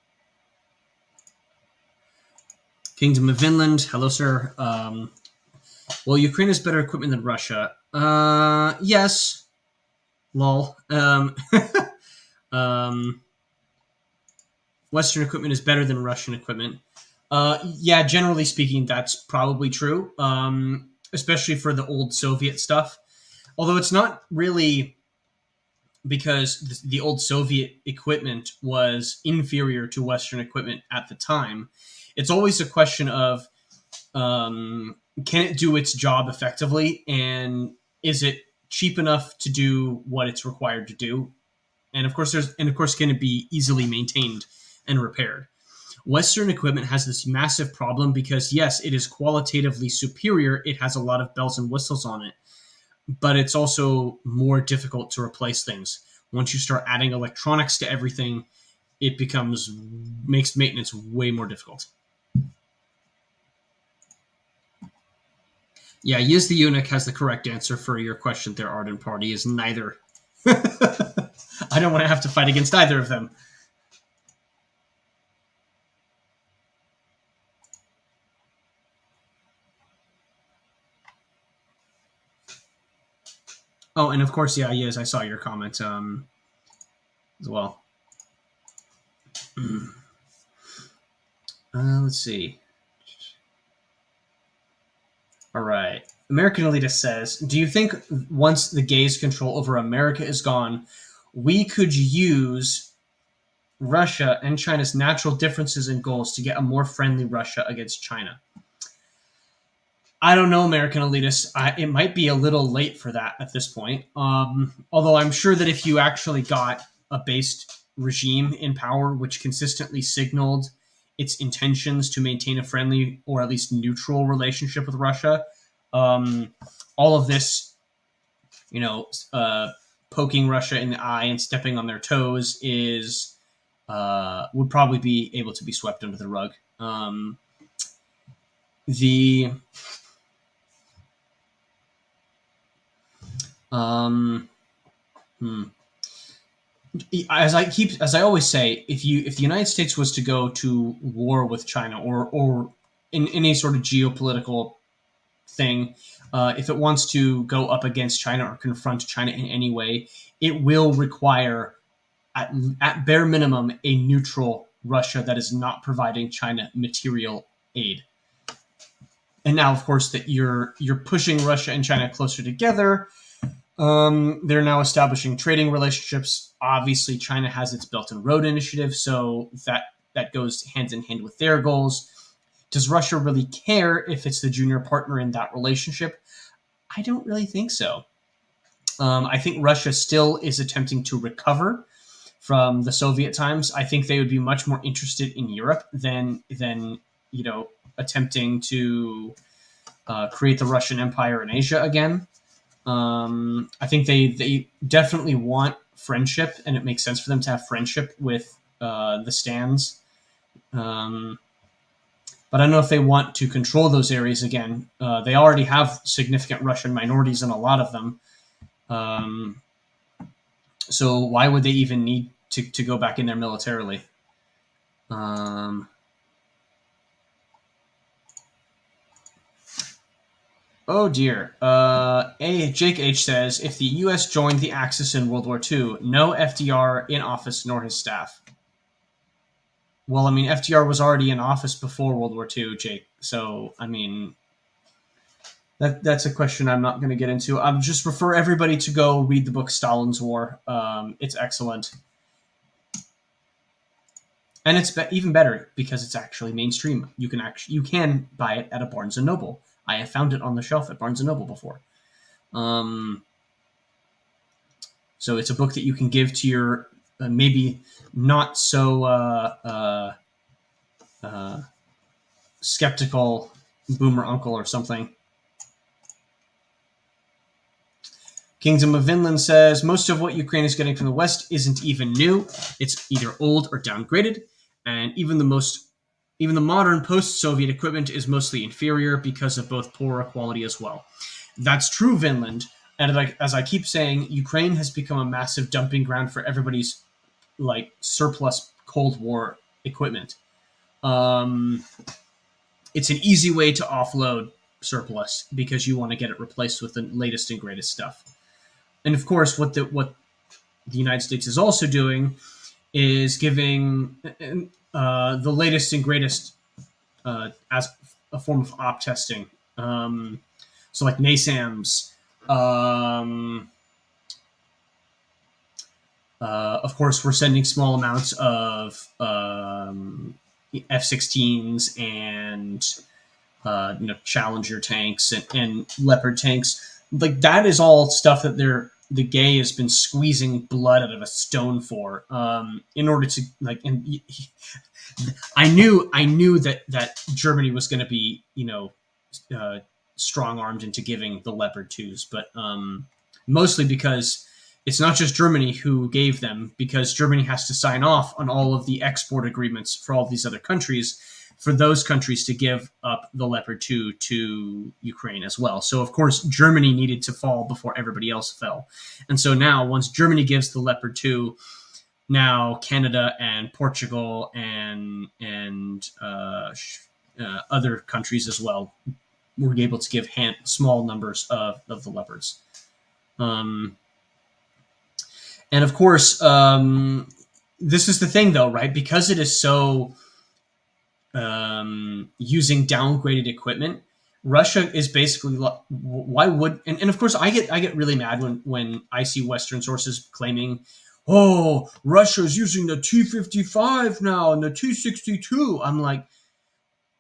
Kingdom of Finland. Hello, sir. Well, Ukraine has better equipment than Russia. Yes. Lol. Western equipment is better than Russian equipment. Yeah, generally speaking, that's probably true. Especially for the old Soviet stuff. Although it's not really, because the old Soviet equipment was inferior to Western equipment at the time. It's always a question of, can it do its job effectively, and is it cheap enough to do what it's required to do? And of course, can it be easily maintained and repaired? Western equipment has this massive problem because, yes, it is qualitatively superior. It has a lot of bells and whistles on it, but it's also more difficult to replace things. Once you start adding electronics to everything, it makes maintenance way more difficult. Yeah, Yiz the Eunuch has the correct answer for your question there, Ardent Party, is neither. I don't want to have to fight against either of them. Oh, and of course, yeah, Yiz, I saw your comment as well. Let's see. All right. American Elitist says, do you think once the gays' control over America is gone, we could use Russia and China's natural differences in goals to get a more friendly Russia against China? I don't know, American Elitist. It might be a little late for that at this point. Although I'm sure that if you actually got a based regime in power which consistently signaled its intentions to maintain a friendly or at least neutral relationship with Russia, all of this, poking Russia in the eye and stepping on their toes would probably be able to be swept under the rug. As I always say, if the United States was to go to war with China or in any sort of geopolitical thing, if it wants to go up against China or confront China in any way, it will require, at bare minimum, a neutral Russia that is not providing China material aid. And now, of course, that you're pushing Russia and China closer together. They're now establishing trading relationships. Obviously, China has its Belt and Road Initiative, so that goes hand in hand with their goals. Does Russia really care if it's the junior partner in that relationship? I don't really think so. I think Russia still is attempting to recover from the Soviet times. I think they would be much more interested in Europe than attempting to create the Russian Empire in Asia again. I think they definitely want friendship, and it makes sense for them to have friendship with the Stans. But I don't know if they want to control those areas again. They already have significant Russian minorities in a lot of them. So why would they even need to go back in there militarily? Oh dear. Jake H says, if the U.S. joined the Axis in World War II, no FDR in office nor his staff. Well, I mean, FDR was already in office before World War II, Jake. So, I mean, that's a question I'm not going to get into. I'll just refer everybody to go read the book Stalin's War. It's excellent. And it's even better because it's actually mainstream. You can buy it at a Barnes & Noble. I have found it on the shelf at Barnes & Noble before. So it's a book that you can give to your maybe not so skeptical boomer uncle or something. Kingdom of Vinland says, most of what Ukraine is getting from the West isn't even new. It's either old or downgraded. And even the modern post-Soviet equipment is mostly inferior because of both poorer quality as well. That's true, Vinland. And as I keep saying, Ukraine has become a massive dumping ground for everybody's surplus Cold War equipment. It's an easy way to offload surplus because you want to get it replaced with the latest and greatest stuff. And of course, what the United States is also doing is giving the latest and greatest as a form of op testing. So like NASAMS. Of course, we're sending small amounts of F-16s and Challenger tanks and Leopard tanks. Like that is all stuff that the Gay has been squeezing blood out of a stone for, in order to And I knew that Germany was going to be strong armed into giving the Leopard 2s, but mostly because it's not just Germany who gave them, because Germany has to sign off on all of the export agreements for all of these other countries, for those countries to give up the Leopard 2 to Ukraine as well. So, of course, Germany needed to fall before everybody else fell. And so now, once Germany gives the Leopard 2, now Canada and Portugal and other countries as well were able to give small numbers of the Leopards. And, of course, this is the thing, though, right? Because it is so... using downgraded equipment, Russia is basically why would and of course I get really mad when I see Western sources claiming, oh, Russia's using the T-55 now and the T-62. I'm like,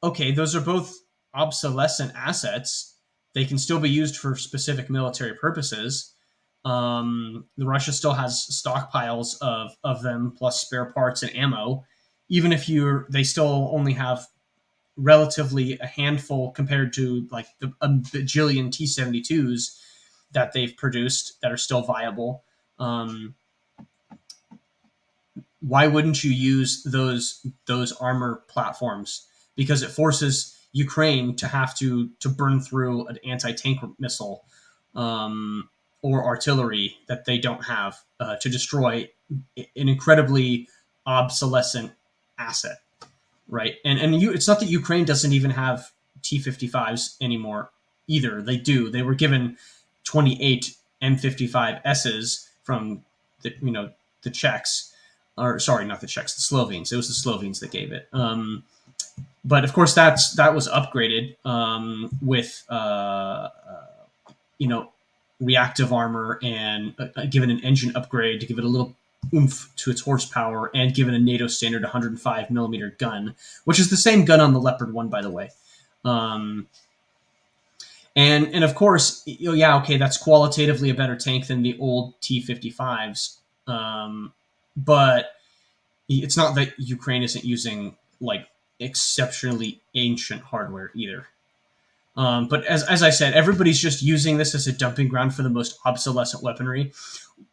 okay, those are both obsolescent assets. They can still be used for specific military purposes. The Russia still has stockpiles of them plus spare parts and ammo. Even if they still only have relatively a handful compared to a bajillion T-72s that they've produced that are still viable. Why wouldn't you use those armor platforms? Because it forces Ukraine to have to burn through an anti-tank missile or artillery that they don't have to destroy an incredibly obsolescent asset, right? And it's not that Ukraine doesn't even have T-55s anymore. either. They were given 28 M55Ss from the Czechs, or sorry, not the Czechs, the Slovenes. It was the Slovenes that gave it. But of course, that was upgraded with reactive armor and given an engine upgrade to give it a little oomph to its horsepower, and given a NATO standard 105 millimeter gun, which is the same gun on the Leopard 1, by the way. And of course, okay, that's qualitatively a better tank than the old T-55s, but it's not that Ukraine isn't using like exceptionally ancient hardware either. But as I said, everybody's just using this as a dumping ground for the most obsolescent weaponry.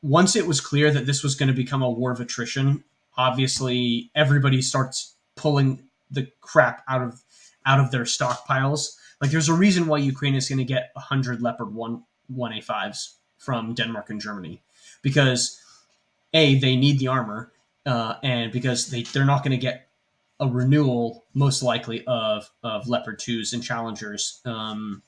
Once it was clear that this was going to become a war of attrition, obviously everybody starts pulling the crap out of their stockpiles. Like, there's a reason why Ukraine is going to get 100 Leopard 1A5s from Denmark and Germany, because A, they need the armor, and because they're not going to get a renewal, most likely, of Leopard 2s and Challengers, and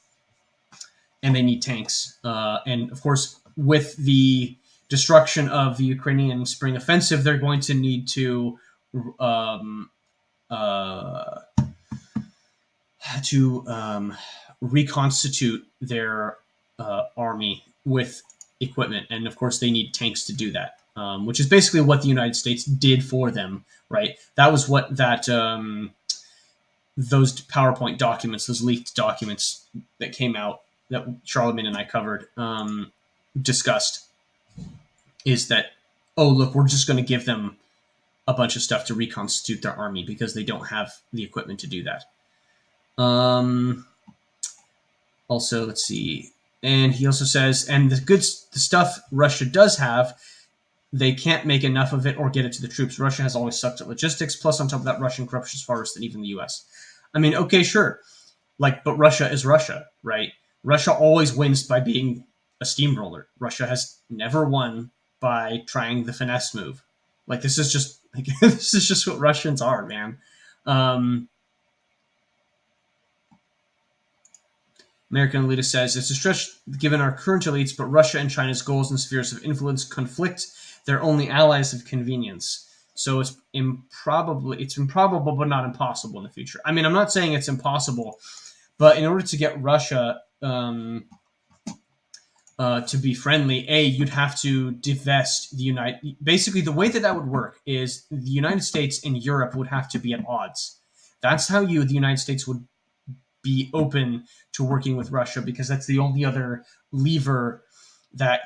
they need tanks. And of course, with the destruction of the Ukrainian spring offensive, they're going to need to reconstitute their army with equipment, and of course they need tanks to do that, which is basically what the United States did for them, right? That was what those PowerPoint documents, those leaked documents that came out that Charlemagne and I covered, discussed, is that, oh, look, we're just going to give them a bunch of stuff to reconstitute their army because they don't have the equipment to do that. Also, let's see. And he also says, and the stuff Russia does have, they can't make enough of it or get it to the troops. Russia has always sucked at logistics. Plus, on top of that, Russian corruption is far worse than even the U.S. I mean, okay, sure. But Russia is Russia, right? Russia always wins by being a steamroller. Russia has never won by trying the finesse move. This is just what Russians are, man. American elite says, it's a stretch given our current elites, but Russia and China's goals and spheres of influence conflict. They're only allies of convenience. So it's improbable, but not impossible in the future. I mean, I'm not saying it's impossible, but in order to get Russia to be friendly, you'd have to divest the United... Basically, the way that would work is the United States and Europe would have to be at odds. That's how the United States would be open to working with Russia, because that's the only other lever that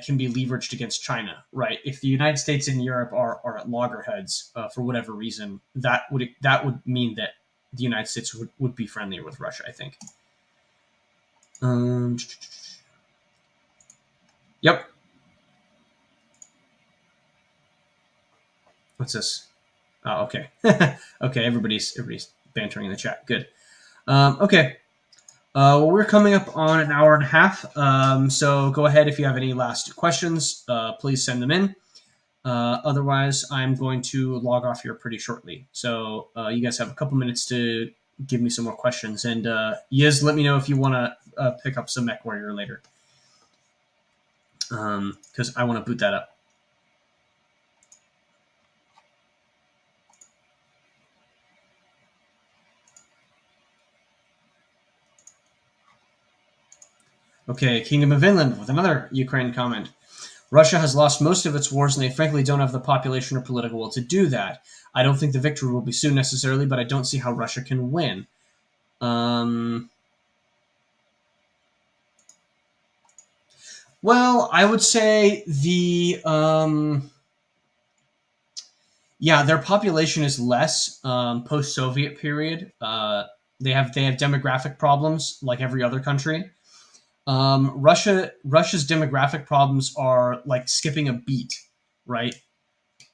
can be leveraged against China, right? If the United States and Europe are at loggerheads for whatever reason, that would mean that the United States would be friendlier with Russia, I think. Yep. What's this? Oh, okay. Okay, everybody's bantering in the chat. Good. Okay. Well, we're coming up on an hour and a half, so go ahead if you have any last questions. Please send them in. Otherwise, I'm going to log off here pretty shortly. So you guys have a couple minutes to give me some more questions. And Yiz, let me know if you want to pick up some MechWarrior later, because I want to boot that up. Okay, Kingdom of Finland with another Ukraine comment. Russia has lost most of its wars, and they frankly don't have the population or political will to do that. I don't think the victory will be soon necessarily, but I don't see how Russia can win. Well, I would say their population is less post-Soviet period. They have demographic problems like every other country. Russia's demographic problems are like skipping a beat, right?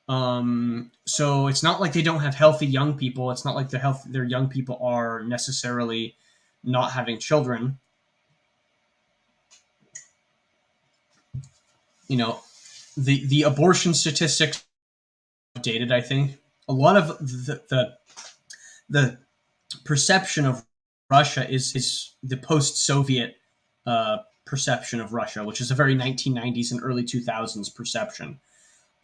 So it's not like they don't have healthy young people. It's not like their young people are necessarily not having children. The abortion statistics are updated, I think. A lot of the perception of Russia is the post-Soviet perception of Russia, which is a very 1990s and early 2000s perception.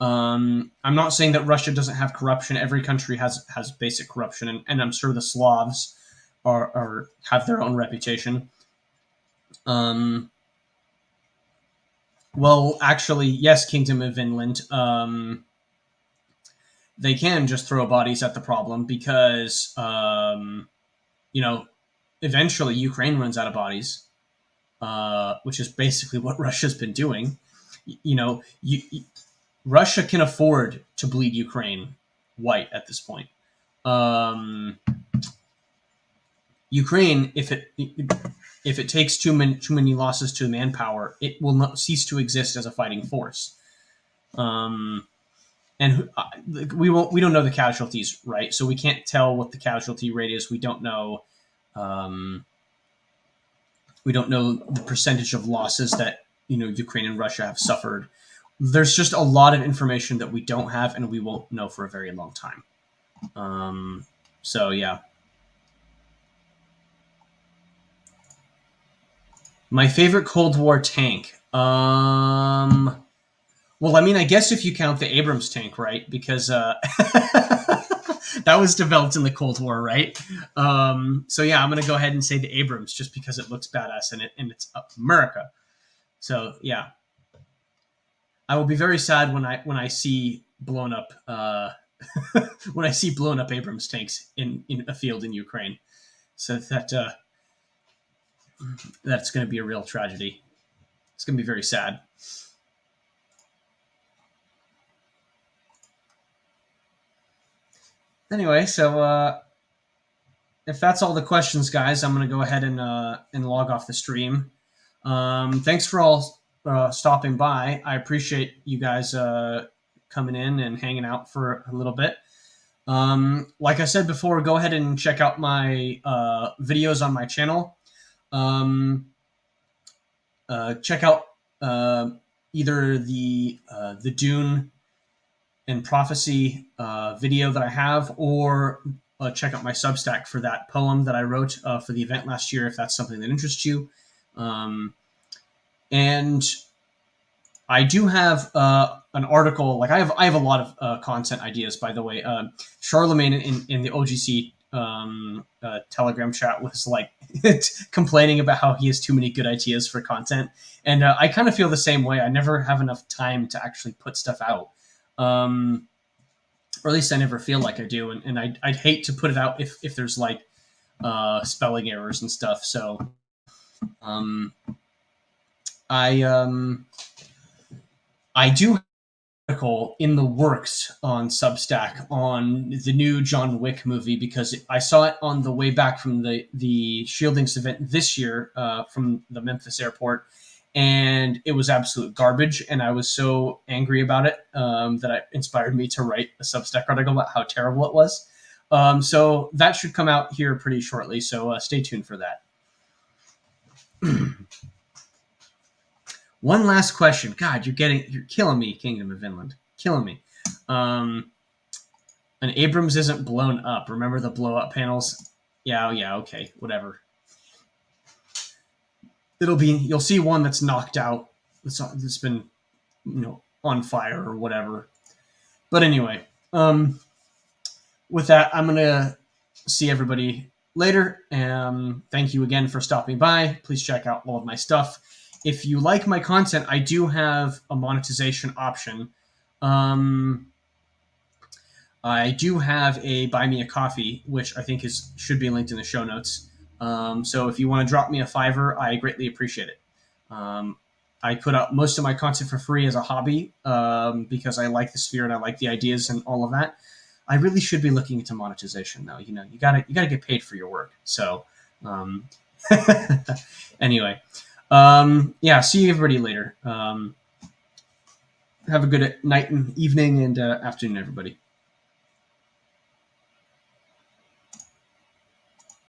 I'm not saying that Russia doesn't have corruption. Every country has basic corruption, and I'm sure the Slavs are have their own reputation. Well, actually, yes, Kingdom of Vinland. They can just throw bodies at the problem because, eventually Ukraine runs out of bodies, which is basically what Russia's been doing. Russia can afford to bleed Ukraine white at this point. Ukraine, if it takes too many losses to manpower, it will not cease to exist as a fighting force. And we don't know the casualties, right? So we can't tell what the casualty rate is. We don't know. We don't know the percentage of losses that Ukraine and Russia have suffered. There's just a lot of information that we don't have, and we won't know for a very long time. So yeah. My favorite Cold War tank. Well, I mean, I guess if you count the Abrams tank, right? Because that was developed in the Cold War, right? So yeah, I'm gonna go ahead and say the Abrams just because it looks badass and it's America. So yeah, I will be very sad when I see blown up when I see blown up Abrams tanks in a field in Ukraine. So that's going to be a real tragedy. It's going to be very sad. Anyway, so if that's all the questions, guys, I'm going to go ahead and log off the stream. Thanks for all stopping by. I appreciate you guys coming in and hanging out for a little bit. Like I said before, go ahead and check out my videos on my channel. Check out either the Dune and Prophecy video that I have, or check out my Substack for that poem that I wrote for the event last year, if that's something that interests you. And I do have an article. Like I have a lot of content ideas, by the way. Charlemagne in the OGC Telegram chat was like complaining about how he has too many good ideas for content, and I kind of feel the same way. I never have enough time to actually put stuff out, or at least I never feel like I do. And I'd hate to put it out if there's like spelling errors and stuff. So I do have an article in the works on Substack on the new John Wick movie, because I saw it on the way back from the Shieldings event this year from the Memphis airport, and it was absolute garbage, and I was so angry about it that it inspired me to write a Substack article about how terrible it was. So that should come out here pretty shortly, so stay tuned for that. One last question. God, you're killing me, Kingdom of Vinland. Killing me. An Abrams isn't blown up. Remember the blow up panels? Yeah, okay, whatever. You'll see one that's knocked out. It's been, on fire or whatever. But anyway, with that, I'm gonna see everybody later. Thank you again for stopping by. Please check out all of my stuff. If you like my content, I do have a monetization option. I do have a Buy Me a Coffee, which I think should be linked in the show notes. So if you want to drop me a $5, I greatly appreciate it. I put out most of my content for free as a hobby because I like the sphere and I like the ideas and all of that. I really should be looking into monetization, though. You gotta get paid for your work. So anyway. See everybody later. Have a good night and evening and afternoon, everybody.